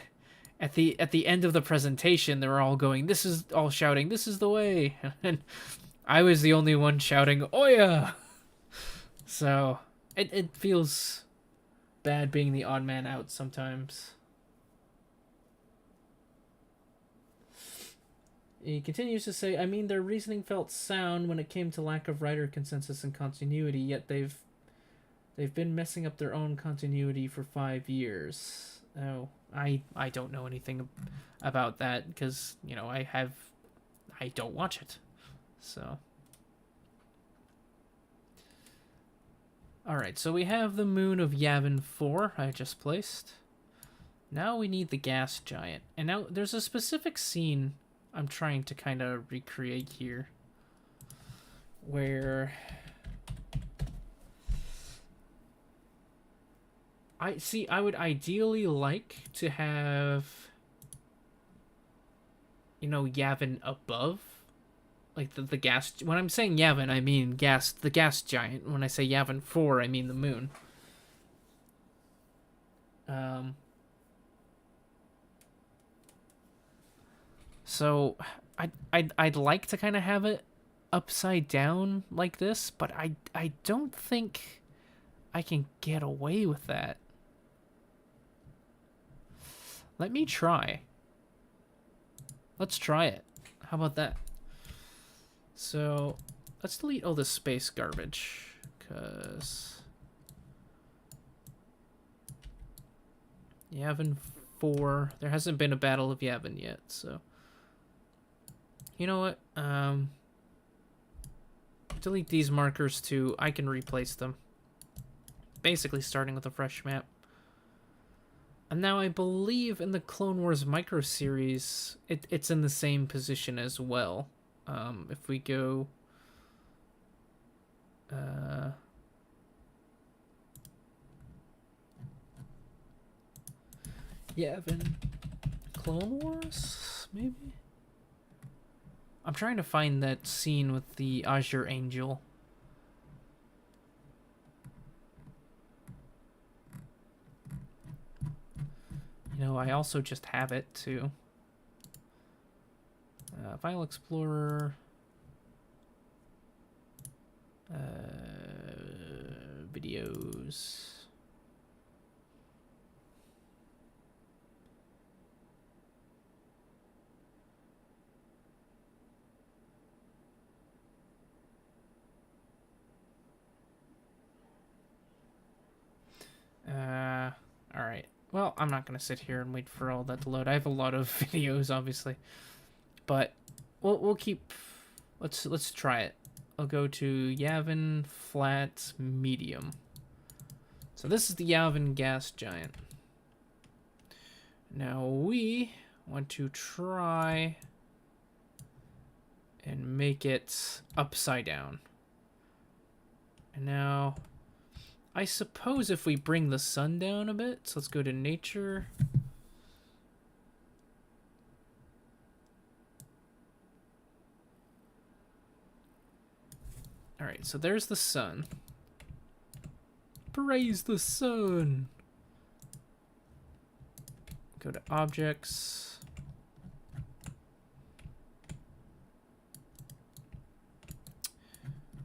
at the end of the presentation they were all going, this is, all shouting, this is the way, and I was the only one shouting Oya. So it feels bad being the odd man out sometimes. He continues to say, I mean, their reasoning felt sound when it came to lack of writer consensus and continuity, yet they've been messing up their own continuity for 5 years. Oh, I don't know anything about that, because, you know, I don't watch it. So. Alright, so we have the moon of Yavin 4 I just placed. Now we need the gas giant. And now there's a specific scene I'm trying to kind of recreate here, where I would ideally like to have, you know, Yavin above, like the gas. When I'm saying Yavin, I mean the gas giant. When I say Yavin 4, I mean the moon. So I'd like to kind of have it upside down like this, but I don't think I can get away with that. Let me try. Let's try it. How about that? So let's delete all this space garbage, because Yavin 4. There hasn't been a Battle of Yavin yet, so... You know what? Delete these markers too. I can replace them. Basically starting with a fresh map. And now I believe in the Clone Wars micro series, it's in the same position as well. If we go... Yavin Clone Wars, maybe? I'm trying to find that scene with the Azure Angel. You know, I also just have it too. File Explorer. Videos. Alright. Well, I'm not going to sit here and wait for all that to load. I have a lot of videos, obviously. But we'll keep... Let's try it. I'll go to Yavin Flat Medium. So this is the Yavin Gas Giant. Now we want to try and make it upside down. And now... I suppose if we bring the sun down a bit, so let's go to nature. All right, so there's the sun. Praise the sun. Go to objects.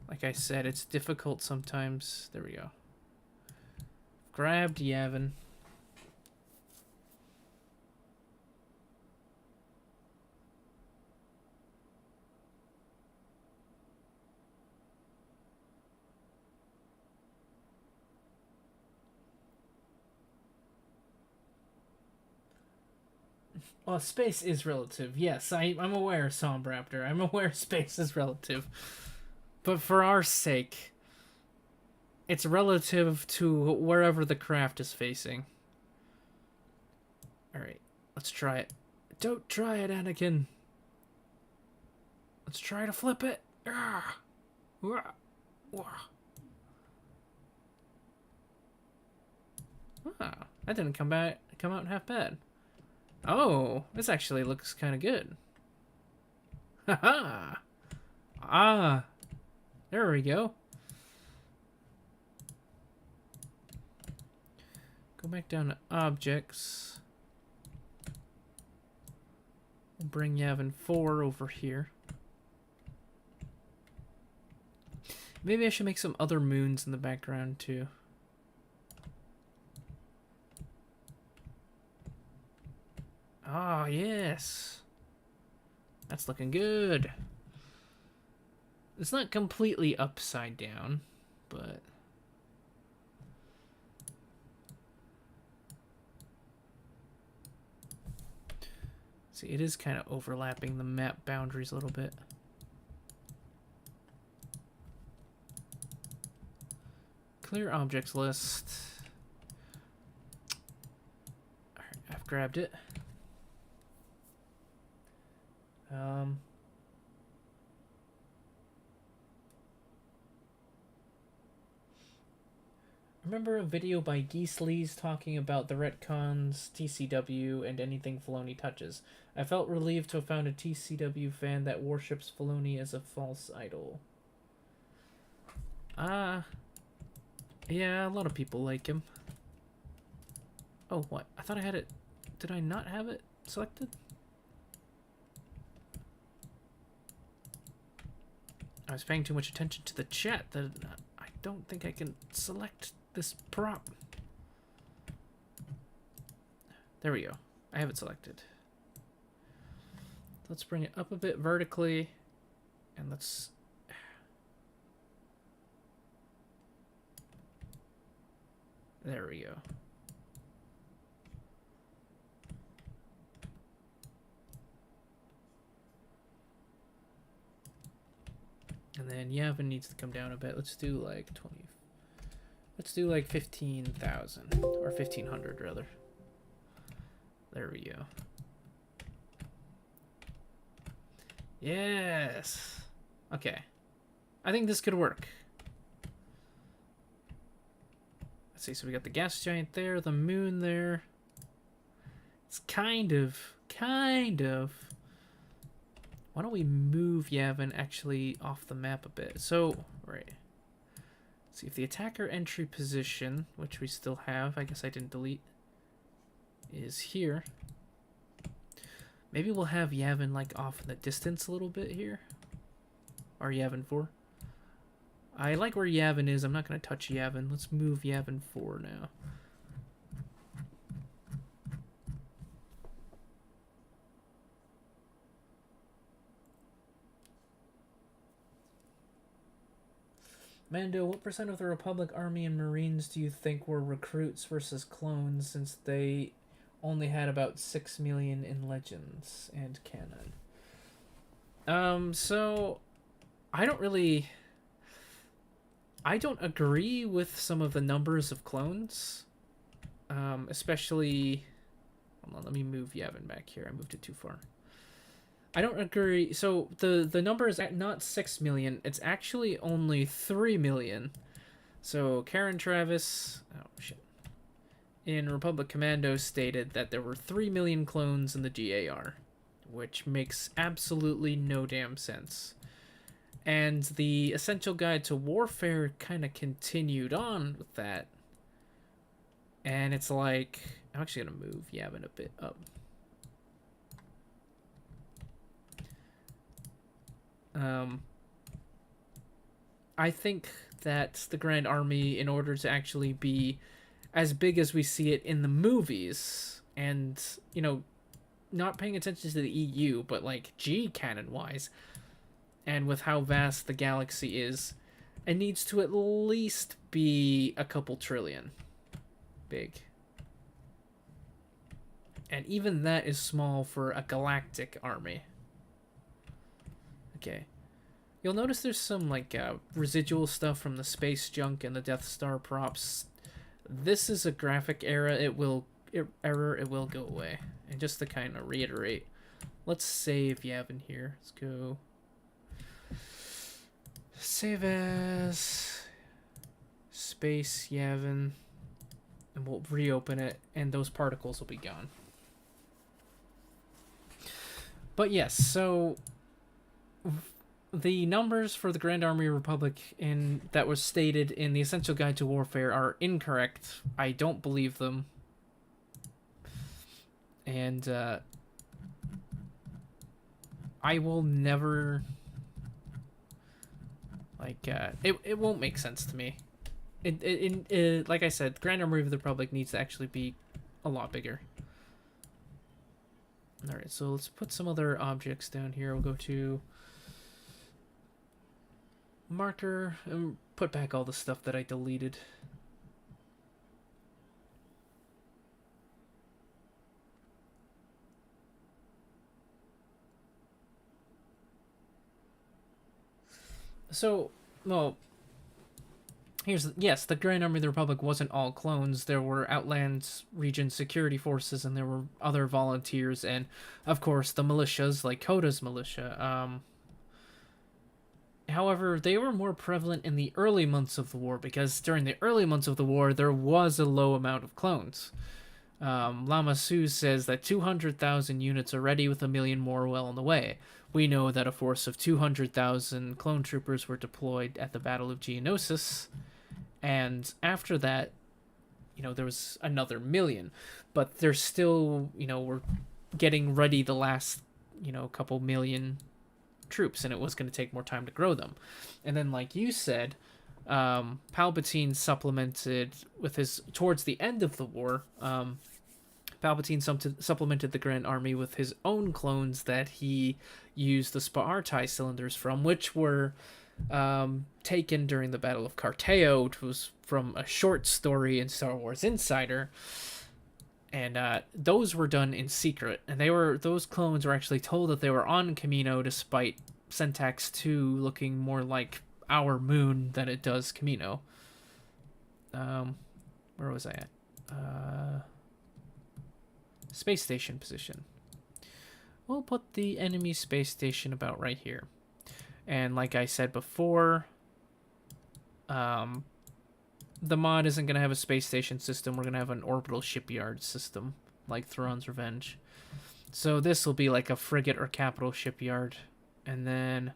Like I said, it's difficult sometimes. There we go. Grabbed Yavin. Well, space is relative. Yes, I'm aware, Sombraptor. I'm aware space is relative. But for our sake... It's relative to wherever the craft is facing. Alright, let's try it. Don't try it, Anakin. Let's try to flip it. Ah, that didn't come out half bad. Oh, this actually looks kind of good. Haha. Ah, there we go. Go back down to objects. We'll bring Yavin 4 over here. Maybe I should make some other moons in the background too. Ah, yes. That's looking good. It's not completely upside down, but... See, it is kind of overlapping the map boundaries a little bit. Clear objects list. Alright, I've grabbed it. Remember a video by Geesleys talking about the retcons, TCW, and anything Filoni touches. I felt relieved to have found a TCW fan that worships Filoni as a false idol. Yeah, a lot of people like him. Oh, what? I thought I had it... Did I not have it selected? I was paying too much attention to the chat that I don't think I can select this prop. There we go. I have it selected. Let's bring it up a bit vertically, and let's... There we go. And then Yavin needs to come down a bit. Let's do like 20. Let's do like 15,000 or 1,500 rather. There we go. Yes. Okay. I think this could work. Let's see. So we got the gas giant there, the moon there. It's kind of. Why don't we move Yavin actually off the map a bit? So, right. Let's see if the attacker entry position, which we still have, I guess I didn't delete, is here. Maybe we'll have Yavin like off in the distance a little bit here. Or Yavin 4. I like where Yavin is. I'm not going to touch Yavin. Let's move Yavin 4 now. Mando, what percent of the Republic Army and Marines do you think were recruits versus clones, since they only had about 6 million in Legends and canon? So I don't agree with some of the numbers of clones. Especially, hold on, let me move Yavin back here. I moved it too far. I don't agree. So the number is not 6 million. It's actually only 3 million. So Karen Travis, oh shit, in Republic Commando stated that there were 3 million clones in the GAR, which makes absolutely no damn sense. And the Essential Guide to Warfare kind of continued on with that. And it's like, I'm actually going to move Yavin a bit up. I think that the Grand Army, in order to actually be as big as we see it in the movies, and, you know, not paying attention to the EU, but like G canon-wise, and with how vast the galaxy is, it needs to at least be a couple trillion big. And even that is small for a galactic army. Okay. You'll notice there's some like residual stuff from the space junk and the Death Star props. This is a graphic error. It will go away. And just to kind of reiterate, let's save Yavin here. Let's go. Save as space Yavin, and we'll reopen it, and those particles will be gone. But yes, so the numbers for the Grand Army Republic that was stated in the Essential Guide to Warfare are incorrect. I don't believe them. And I will never, like, it won't make sense to me. Like I said, Grand Army of the Republic needs to actually be a lot bigger. Alright, so let's put some other objects down here. We'll go to marker and put back all the stuff that I deleted. So, well, yes, the Grand Army of the Republic wasn't all clones. There were Outland region security forces, and there were other volunteers, and of course the militias, like Coda's militia. However, they were more prevalent in the early months of the war, because during the early months of the war, there was a low amount of clones. Lama Su says that 200,000 units are ready, with 1 million more well on the way. We know that a force of 200,000 clone troopers were deployed at the Battle of Geonosis, and after that, you know, there was another 1 million. But they're still, you know, we're getting ready the last, you know, couple million troops, and it was going to take more time to grow them. And then, like you said, Palpatine supplemented with his, towards the end of the war, Palpatine supplemented the Grand Army with his own clones that he used the Spartai cylinders from, which were taken during the Battle of Carteo, which was from a short story in Star Wars Insider. And those were done in secret, and those clones were actually told that they were on Kamino, despite Syntax 2 looking more like our moon than it does Camino. Where was I at? Space station position. We'll put the enemy space station about right here. And like I said before, the mod isn't going to have a space station system. We're going to have an orbital shipyard system, like Thrawn's Revenge. So this will be like a frigate or capital shipyard. And then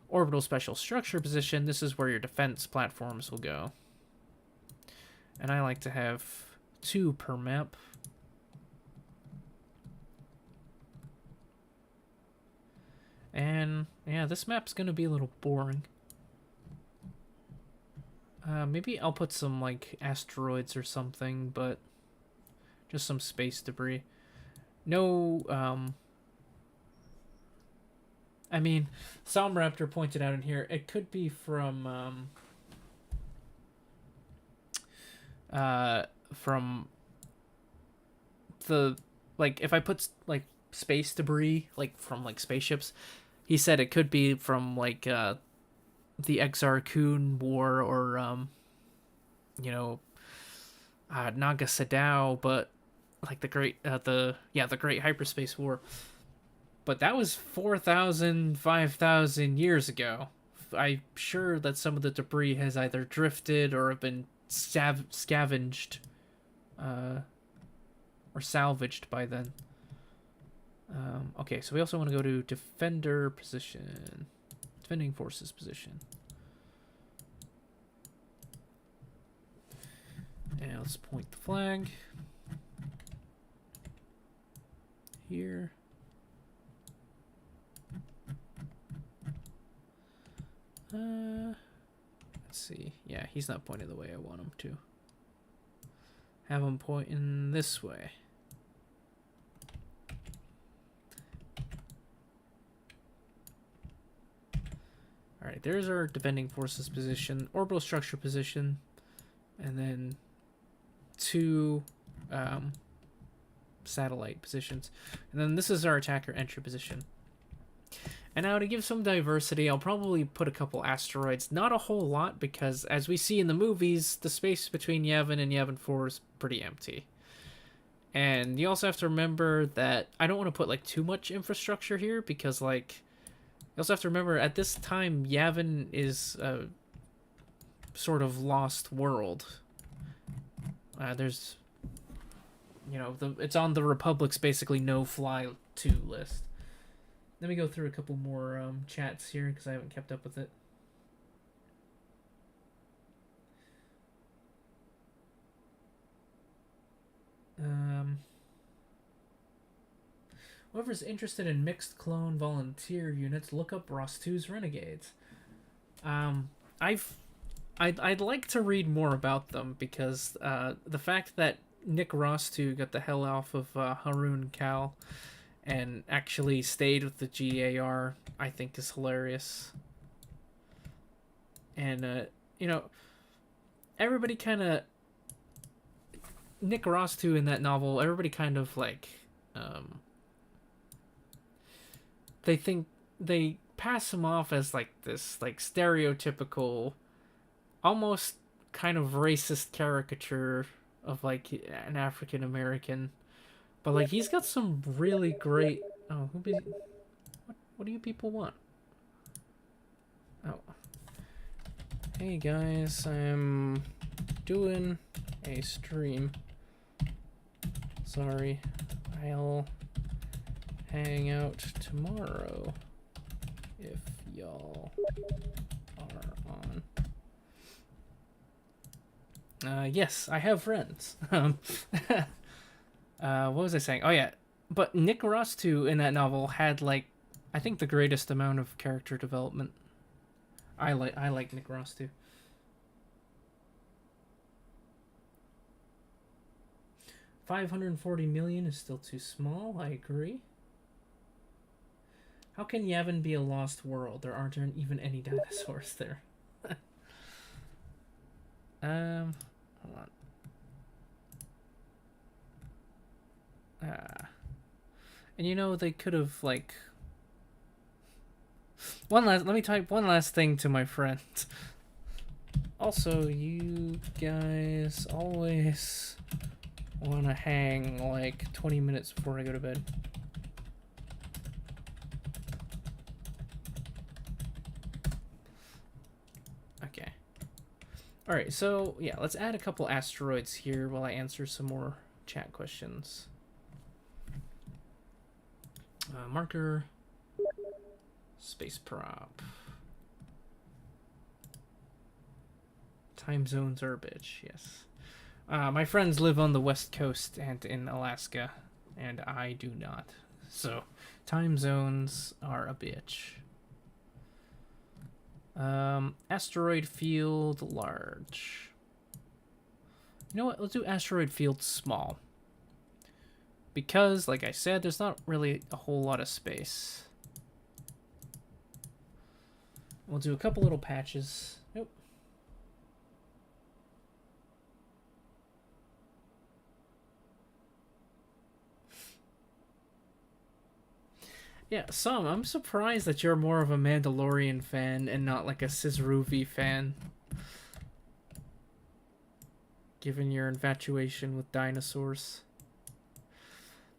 orbital special structure position, this is where your defense platforms will go. And I like to have 2 per map. And yeah, this map's gonna be a little boring. Maybe I'll put some like asteroids or something, but just some space debris. No, I mean, Salmraptor pointed out in here, it could be from the, like, if I put like space debris like from like spaceships, he said it could be from like the Exar Kun War or Naga Sadao, but like the Great Great Hyperspace War. But that was 4,000, 5,000 years ago. I'm sure that some of the debris has either drifted or have been scavenged or salvaged by then. Okay, so we also want to go to defender position. Defending forces position. And let's point the flag. Here. Let's see. Yeah, he's not pointing the way I want him to. Have him pointing this way. Alright, there's our defending forces position, orbital structure position, and then 2 satellite positions. And then this is our attacker entry position. And now to give some diversity, I'll probably put a couple asteroids. Not a whole lot, because as we see in the movies, the space between Yavin and Yavin 4 is pretty empty. And you also have to remember that I don't want to put like too much infrastructure here, because like you also have to remember at this time Yavin is a sort of lost world. There's, it's on the Republic's basically no-fly to list. Let me go through a couple more chats here because I haven't kept up with it. Whoever's interested in mixed clone volunteer units, look up Ross 2's Renegades. I'd like to read more about them because the fact that Nick Ross 2 got the hell off of Haroon Cal and actually stayed with the GAR, I think is hilarious. And, everybody kind of... Nick Ross 2 in that novel, everybody kind of, like... They pass him off as, like, this, like, stereotypical, almost kind of racist caricature of, like, an African-American. But, like, he's got some really great... Oh, what do you people want? Oh. Hey, guys, I'm doing a stream. Sorry. I'll hang out tomorrow if y'all are on. Yes, I have friends. What was I saying? Oh yeah, but Nick Ross 2 in that novel had like, I think the greatest amount of character development. I like Nick Ross 2. $540 million is still too small. I agree. How can Yavin be a lost world? There aren't even any dinosaurs there. Hold on. And they could have, like... Let me type one last thing to my friend. Also, you guys always want to hang like 20 minutes before I go to bed. Okay. Alright, so yeah, let's add a couple asteroids here while I answer some more chat questions. Marker. Space prop. Time zones are a bitch, yes. My friends live on the West Coast and in Alaska, and I do not. So, time zones are a bitch. Asteroid field large. You know what? Let's do asteroid field small. Because, like I said, there's not really a whole lot of space. We'll do a couple little patches. Nope. Yeah, I'm surprised that you're more of a Mandalorian fan and not like a Sizruvi fan. Given your infatuation with dinosaurs.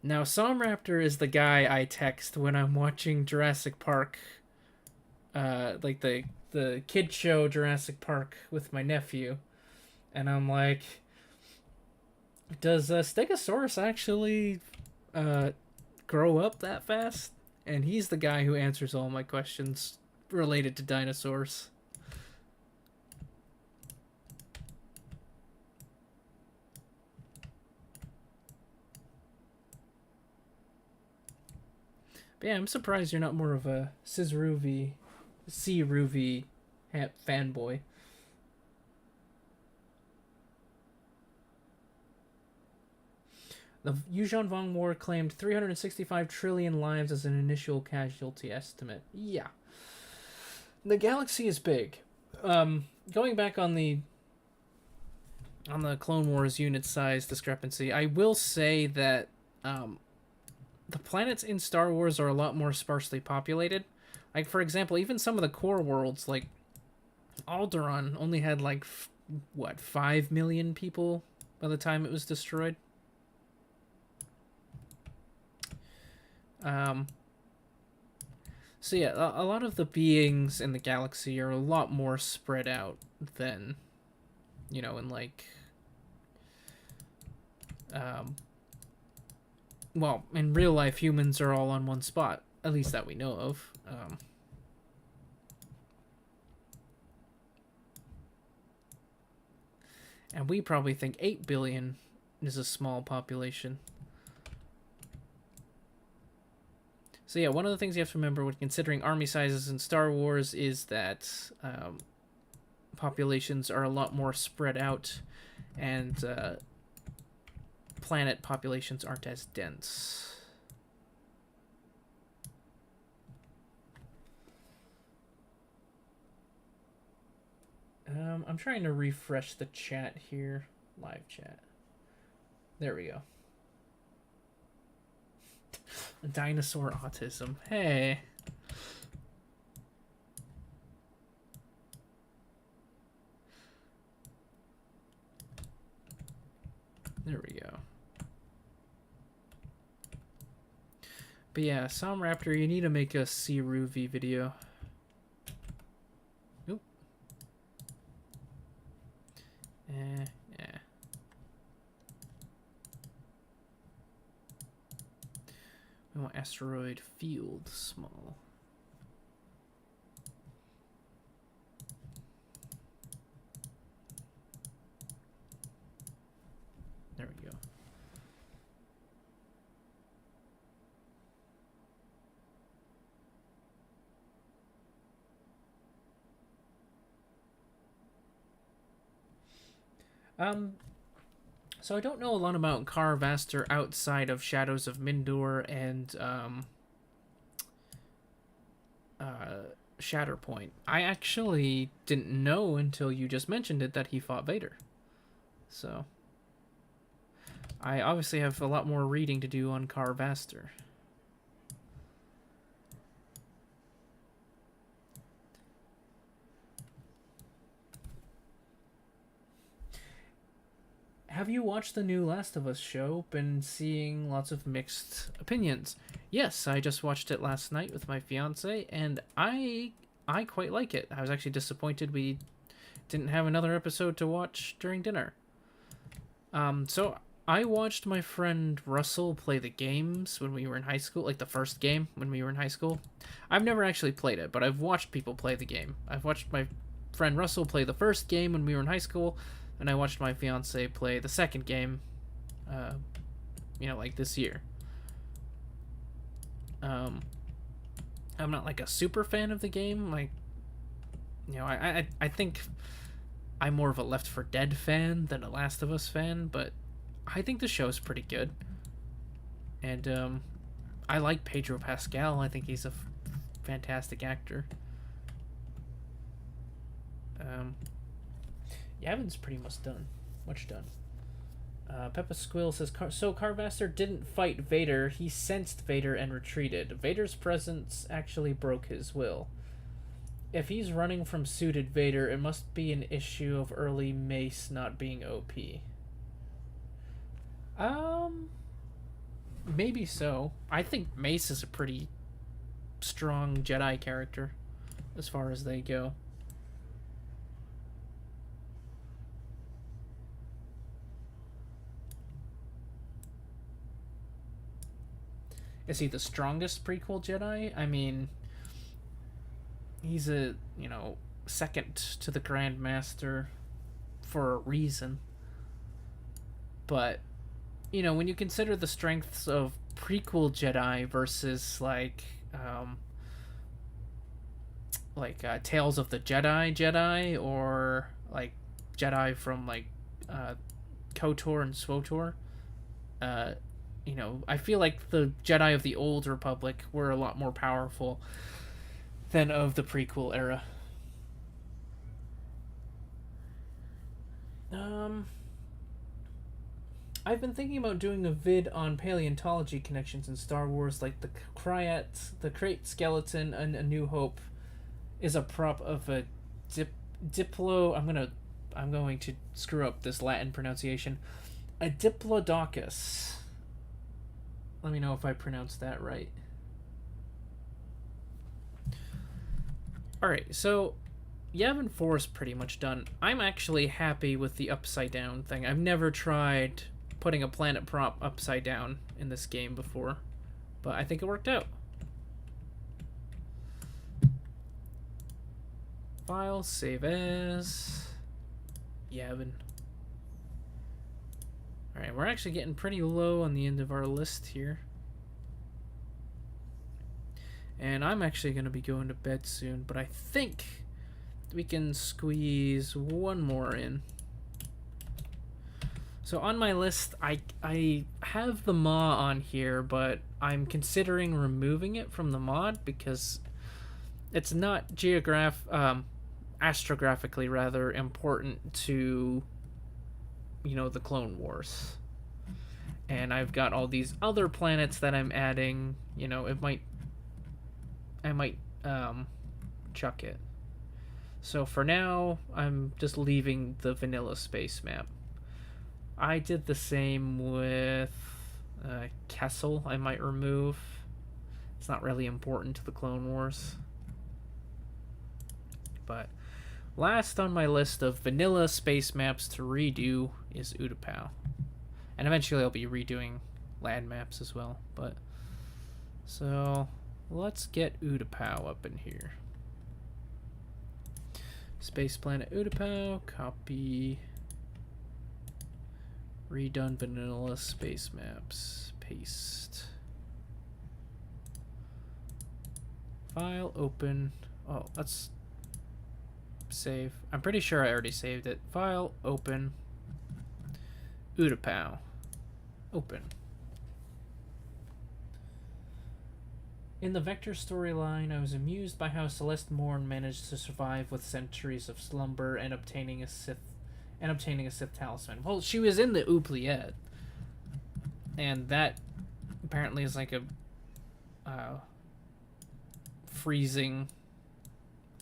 Now, Somraptor is the guy I text when I'm watching Jurassic Park. Like the kid show Jurassic Park with my nephew. And I'm like, does Stegosaurus actually grow up that fast? And he's the guy who answers all my questions related to dinosaurs. But yeah, I'm surprised you're not more of a Sizruvi, C-Ruvi fanboy. The Yuuzhan Vong War claimed 365 trillion lives as an initial casualty estimate. Yeah. The galaxy is big. Going back on the Clone Wars unit size discrepancy, I will say that the planets in Star Wars are a lot more sparsely populated. Like, for example, even some of the core worlds, like Alderaan, only had like, 5 million people by the time it was destroyed? So yeah, a lot of the beings in the galaxy are a lot more spread out than, you know, in like, well, in real life, humans are all on one spot, at least that we know of. And we probably think 8 billion is a small population. So yeah, one of the things you have to remember when considering army sizes in Star Wars is that populations are a lot more spread out, and planet populations aren't as dense. I'm trying to refresh the chat here. Live chat. There we go. Dinosaur autism. Hey. There we go. But yeah, Somraptor, you need to make a C-Ruvi video. Nope. Yeah. We want asteroid field small. There we go. So I don't know a lot about Carvaster outside of Shadows of Mindor and Shatterpoint. I actually didn't know until you just mentioned it that he fought Vader. So I obviously have a lot more reading to do on Carvaster. have you watched the new Last of Us show? Been seeing lots of mixed opinions. Yes, I just watched it last night with my fiance, and I quite like it. I was actually disappointed we didn't have another episode to watch during dinner. So I watched my friend Russell play the games when we were in high school, like the first game when we were in high school. I've never actually played it, but I've watched people play the game. I've watched my friend Russell play the first game when we were in high school, and I watched my fiance play the second game, like this year. I'm not like a super fan of the game. Like, I think I'm more of a Left 4 Dead fan than a Last of Us fan, but I think the show's pretty good. And I like Pedro Pascal. I think he's a fantastic actor. Yavin's pretty much done. Peppa Squill says, so Carvaster didn't fight Vader, he sensed Vader and retreated. Vader's presence actually broke his will. If he's running from suited Vader, it must be an issue of early Mace not being OP. Maybe so. I think Mace is a pretty strong Jedi character, as far as they go. Is he the strongest prequel Jedi? I mean, he's a, second to the Grand Master for a reason. But, when you consider the strengths of prequel Jedi versus, Tales of the Jedi, or, Jedi from, KOTOR and SWOTOR, I feel like the Jedi of the Old Republic were a lot more powerful than of the prequel era. I've been thinking about doing a vid on paleontology connections in Star Wars, like the Krayt skeleton in A New Hope is a prop of a Diplo. I'm going to screw up this Latin pronunciation. A Diplodocus. Let me know if I pronounced that right. Alright, so Yavin 4 is pretty much done. I'm actually happy with the upside down thing. I've never tried putting a planet prop upside down in this game before, but I think it worked out. File, save as Yavin. Alright, we're actually getting pretty low on the end of our list here. And I'm actually going to be going to bed soon, but I think we can squeeze one more in. So on my list, I have the Maw on here, but I'm considering removing it from the mod because it's not astrographically rather important to the Clone Wars. And I've got all these other planets that I'm adding. I might chuck it. So for now, I'm just leaving the vanilla space map. I did the same with Kessel. I might remove. It's not really important to the Clone Wars. But last on my list of vanilla space maps to redo is Udapow. And eventually I'll be redoing land maps as well. But so let's get Udapow up in here. Space Planet Udapow, copy, redone vanilla space maps, paste. File, open. Oh, let's save. I'm pretty sure I already saved it. File, open, Udapow, open. In the Vector storyline, I was amused by how Celeste Morn managed to survive with centuries of slumber and obtaining a Sith talisman. Well, she was in the oubliette, and that apparently is like a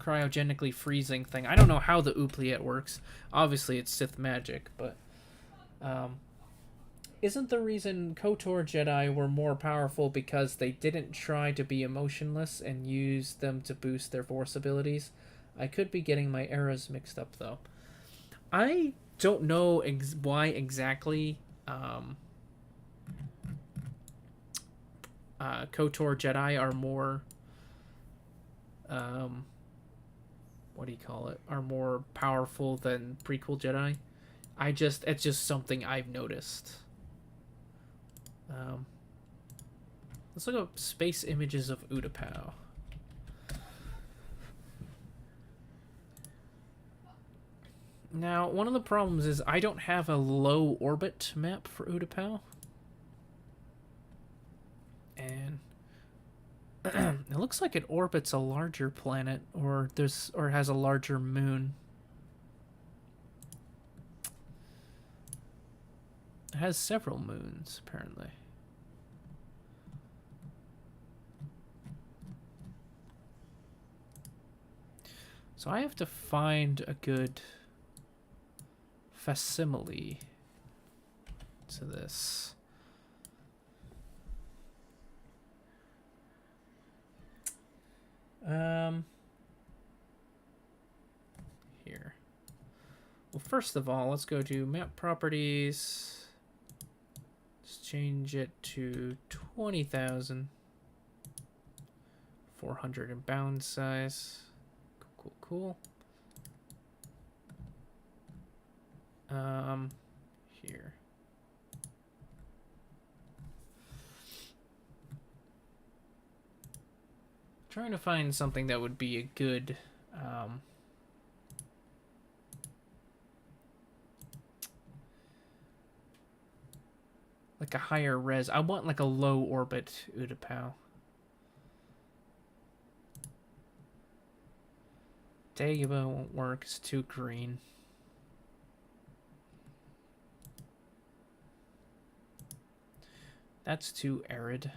cryogenically freezing thing. I don't know how the oubliette works. Obviously, it's Sith magic, but Um, isn't the reason KOTOR Jedi were more powerful because they didn't try to be emotionless and use them to boost their Force abilities? I could be getting my eras mixed up, though. I don't know why exactly KOTOR Jedi are more um, what do you call it? Are more powerful than prequel Jedi. It's just something I've noticed. Um, let's look up space images of Udapow. Now, one of the problems is I don't have a low orbit map for Udapow. And it looks like it orbits a larger planet or has a larger moon. It has several moons, apparently. So I have to find a good facsimile to this. Here. Well, first of all, let's go to map properties. Let's change it to 20,000. 400 in bound size. Cool, cool, cool. Here. Trying to find something that would be a good, like a higher res. I want like a low orbit Udapow. Dagobah won't work, it's too green. That's too arid.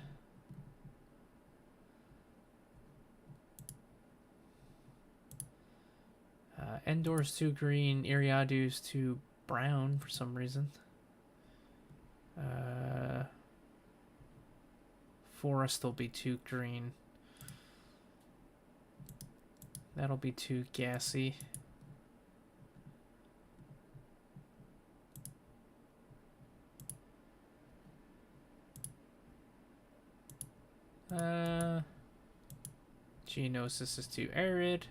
Endor's too green, Iriadu's too brown for some reason. Forest will be too green. That'll be too gassy. Geonosis is too arid.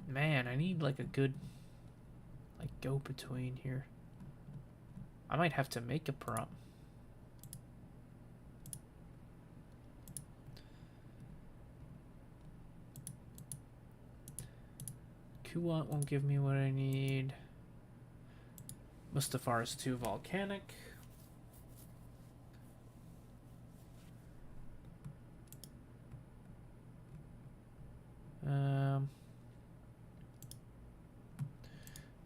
Man, I need like a good like go between here. I might have to make a prop. Kuwat won't give me what I need. Mustafar is too volcanic.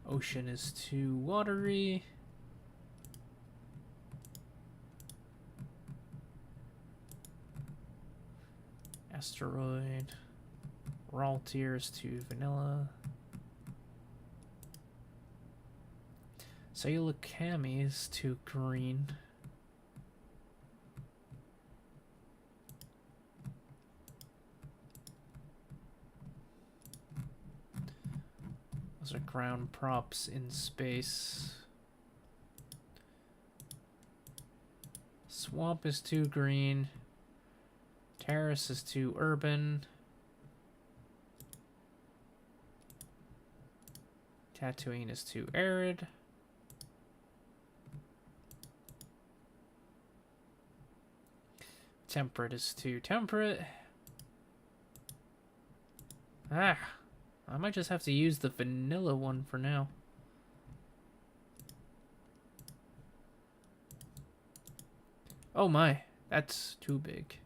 Ocean is too watery. Asteroid. Raltier is too vanilla. Sayulakami is too green. Those are ground props in space. Swamp is too green. Terrace is too urban. Tatooine is too arid. Temperate is too temperate. Ah, I might just have to use the vanilla one for now. Oh my, that's too big.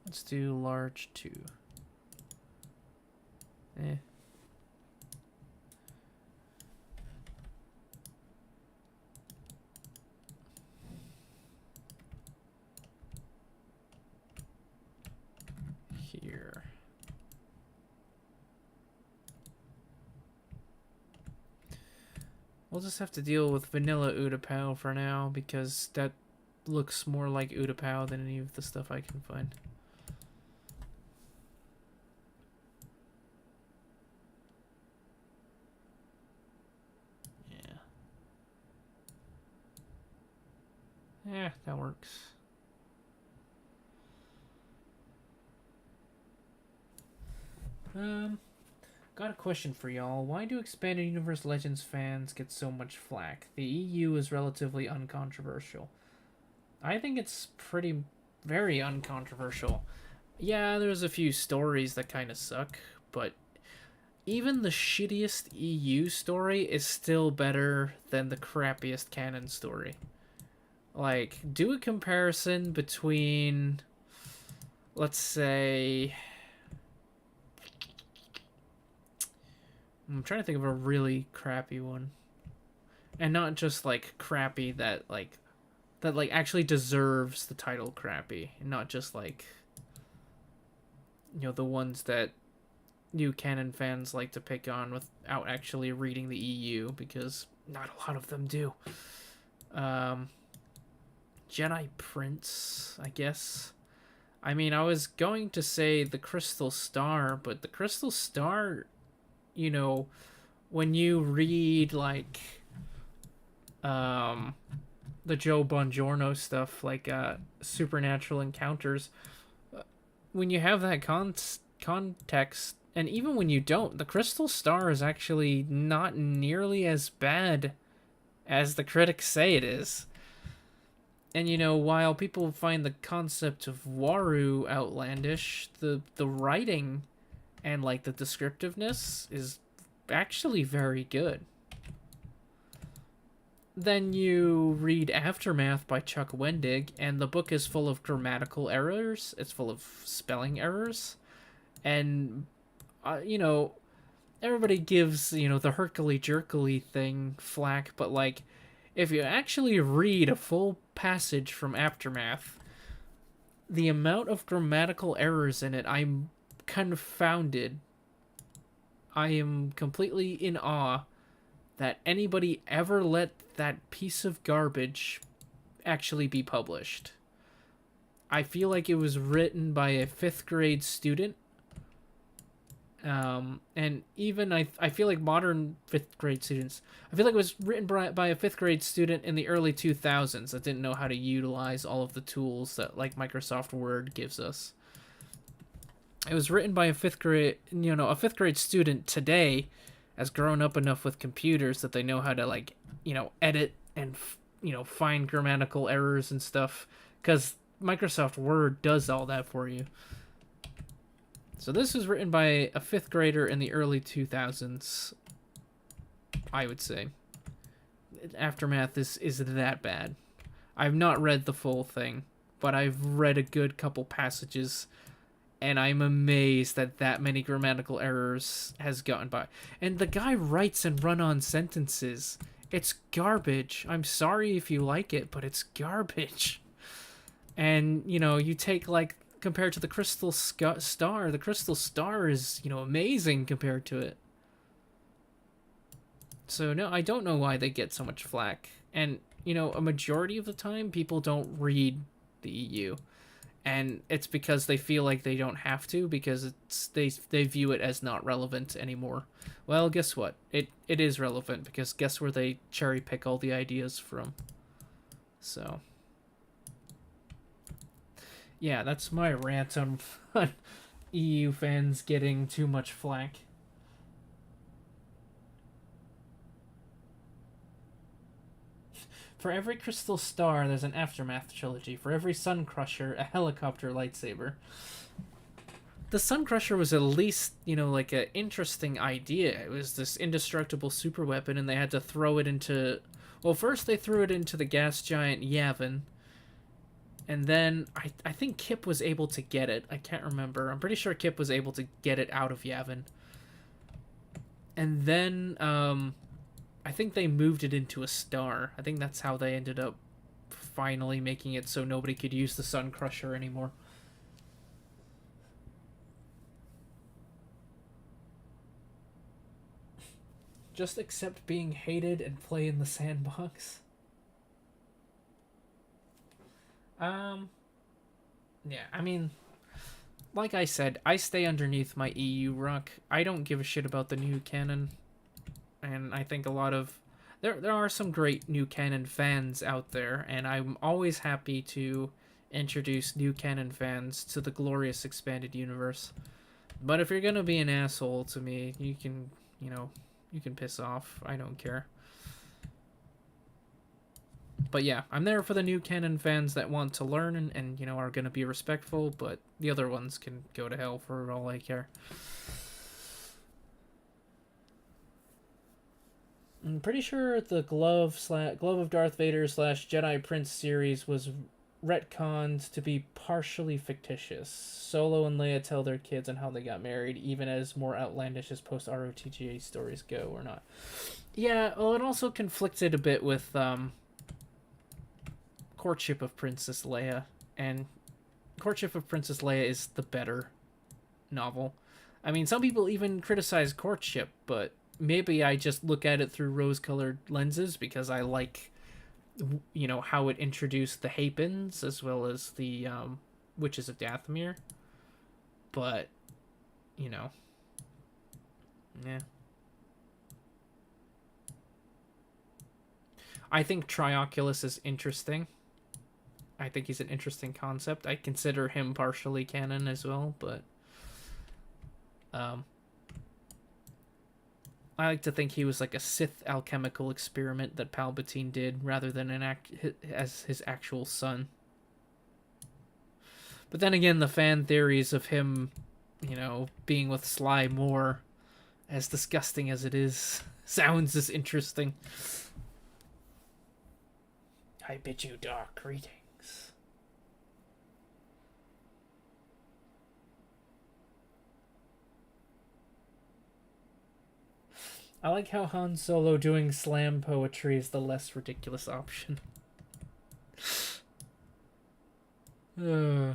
Let's do large 2. Here. we'll just have to deal with vanilla Udapow for now, because that looks more like Udapow than any of the stuff I can find. Yeah, that works. Got a question for y'all. Why do Expanded Universe Legends fans get so much flack? The EU is relatively uncontroversial. I think it's very uncontroversial. Yeah, there's a few stories that kind of suck, but even the shittiest EU story is still better than the crappiest canon story. Like, do a comparison between, let's say, I'm trying to think of a really crappy one. And not just, like, crappy that actually deserves the title crappy. Not just, like, you know, the ones that new canon fans like to pick on without actually reading the EU, because not a lot of them do. Jedi Prince, I guess. I mean, I was going to say the Crystal Star, but the Crystal Star, you know, when you read, like, the Joe Bongiorno stuff, like, Supernatural Encounters, when you have that context, and even when you don't, the Crystal Star is actually not nearly as bad as the critics say it is. And, you know, while people find the concept of Waru outlandish, the writing and, like, the descriptiveness is actually very good. Then you read Aftermath by Chuck Wendig, and the book is full of grammatical errors. It's full of spelling errors. And, you know, everybody gives, you know, the herkly-jerkly thing flack, but, like, if you actually read a full passage from Aftermath, the amount of grammatical errors in it, I'm confounded. I am completely in awe that anybody ever let that piece of garbage actually be published. I feel like it was written by a 5th grade student. And even I feel like modern 5th grade students, I feel like it was written by a 5th grade student in the early 2000s that didn't know how to utilize all of the tools that, like, Microsoft Word gives us. It was written by a 5th grade student today has grown up enough with computers that they know how to, like, you know, edit and, you know, find grammatical errors and stuff, because Microsoft Word does all that for you. So this was written by a 5th grader in the early 2000s, I would say. Aftermath is that bad. I've not read the full thing, but I've read a good couple passages, and I'm amazed that many grammatical errors has gotten by. And the guy writes in run-on sentences. It's garbage. I'm sorry if you like it, but it's garbage. And, you know, you take, like, compared to the Crystal Star, the Crystal Star is, you know, amazing compared to it. So, no, I don't know why they get so much flack. And, you know, a majority of the time, people don't read the EU. And it's because they feel like they don't have to, because they view it as not relevant anymore. Well, guess what? It is relevant, because guess where they cherry pick all the ideas from. So, yeah, that's my rant on EU fans getting too much flack. For every Crystal Star, there's an Aftermath trilogy. For every Sun Crusher, a helicopter lightsaber. The Sun Crusher was at least, you know, like, an interesting idea. It was this indestructible super weapon, and they had to throw it into... Well, first they threw it into the gas giant Yavin. And then I think Kip was able to get it. I can't remember. I'm pretty sure Kip was able to get it out of Yavin. And then, I think they moved it into a star. I think that's how they ended up finally making it so nobody could use the Sun Crusher anymore. Just accept being hated and play in the sandbox. Yeah, I mean, like I said, I stay underneath my EU rock. I don't give a shit about the new canon. And I think a lot of... There are some great new canon fans out there, and I'm always happy to introduce new canon fans to the glorious expanded universe. But if you're gonna be an asshole to me, you can, you can piss off. I don't care. But yeah, I'm there for the new canon fans that want to learn and are gonna be respectful, but the other ones can go to hell for all I care. I'm pretty sure the Glove of Darth Vader / Jedi Prince series was retconned to be partially fictitious. Solo and Leia tell their kids on how they got married, even as more outlandish as post-ROTGA stories go or not. Yeah, well, it also conflicted a bit with Courtship of Princess Leia, and Courtship of Princess Leia is the better novel. I mean, some people even criticize Courtship, but maybe I just look at it through rose-colored lenses because I like, how it introduced the Hapins as well as the Witches of Dathomir. But, yeah. I think Trioculus is interesting. I think he's an interesting concept. I consider him partially canon as well, but I like to think he was like a Sith alchemical experiment that Palpatine did rather than as his actual son. But then again, the fan theories of him, being with Sly Moore, as disgusting as it is, sounds as interesting. I bid you dark greetings. I like how Han Solo doing slam poetry is the less ridiculous option. Yeah.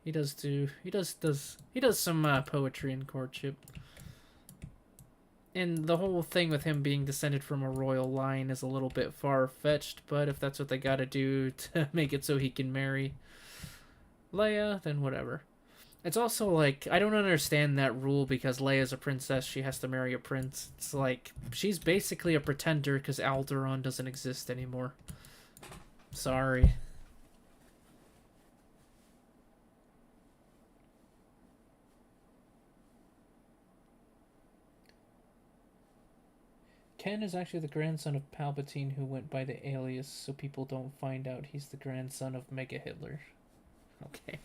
He does some poetry in Courtship. And the whole thing with him being descended from a royal line is a little bit far-fetched, but if that's what they gotta do to make it so he can marry Leia, then whatever. It's also like, I don't understand that rule because Leia's a princess, she has to marry a prince. It's like, she's basically a pretender because Alderaan doesn't exist anymore. Sorry. Ken is actually the grandson of Palpatine who went by the alias so people don't find out he's the grandson of Mega Hitler. Okay.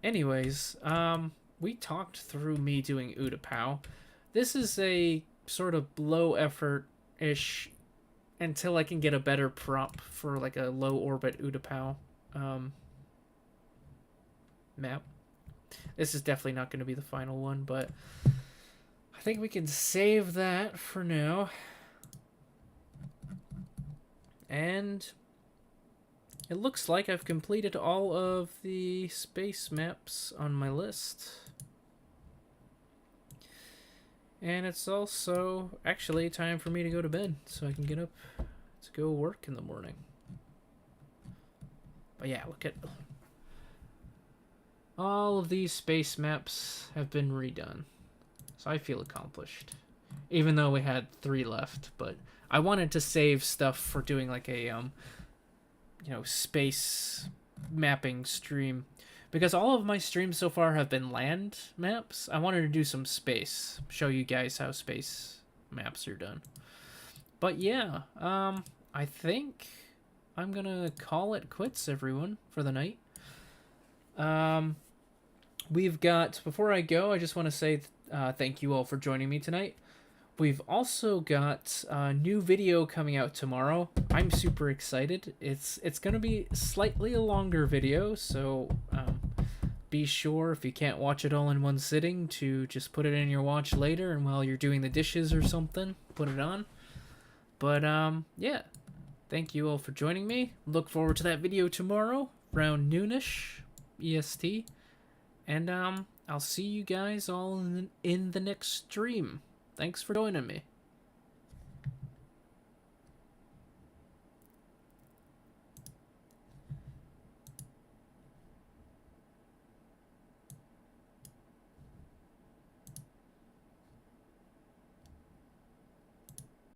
Anyways, we talked through me doing Udapow. This is a sort of low effort-ish until I can get a better prop for like a low orbit Udapow map. This is definitely not going to be the final one, but I think we can save that for now. And it looks like I've completed all of the space maps on my list. And it's also actually time for me to go to bed so I can get up to go work in the morning. But yeah, look at all of these space maps have been redone. So I feel accomplished. Even though we had 3 left, but I wanted to save stuff for doing like a space mapping stream. Because all of my streams so far have been land maps. I wanted to do some space. Show you guys how space maps are done. But yeah, I think I'm gonna call it quits, everyone, for the night. We've got, before I go, I just want to say thank you all for joining me tonight. We've also got a new video coming out tomorrow. I'm super excited. It's going to be slightly a longer video, so be sure, if you can't watch it all in one sitting, to just put it in your watch later, and while you're doing the dishes or something, put it on. But yeah, Thank you all for joining me. Look forward to that video tomorrow, around noonish EST. And I'll see you guys all in the next stream. Thanks for joining me.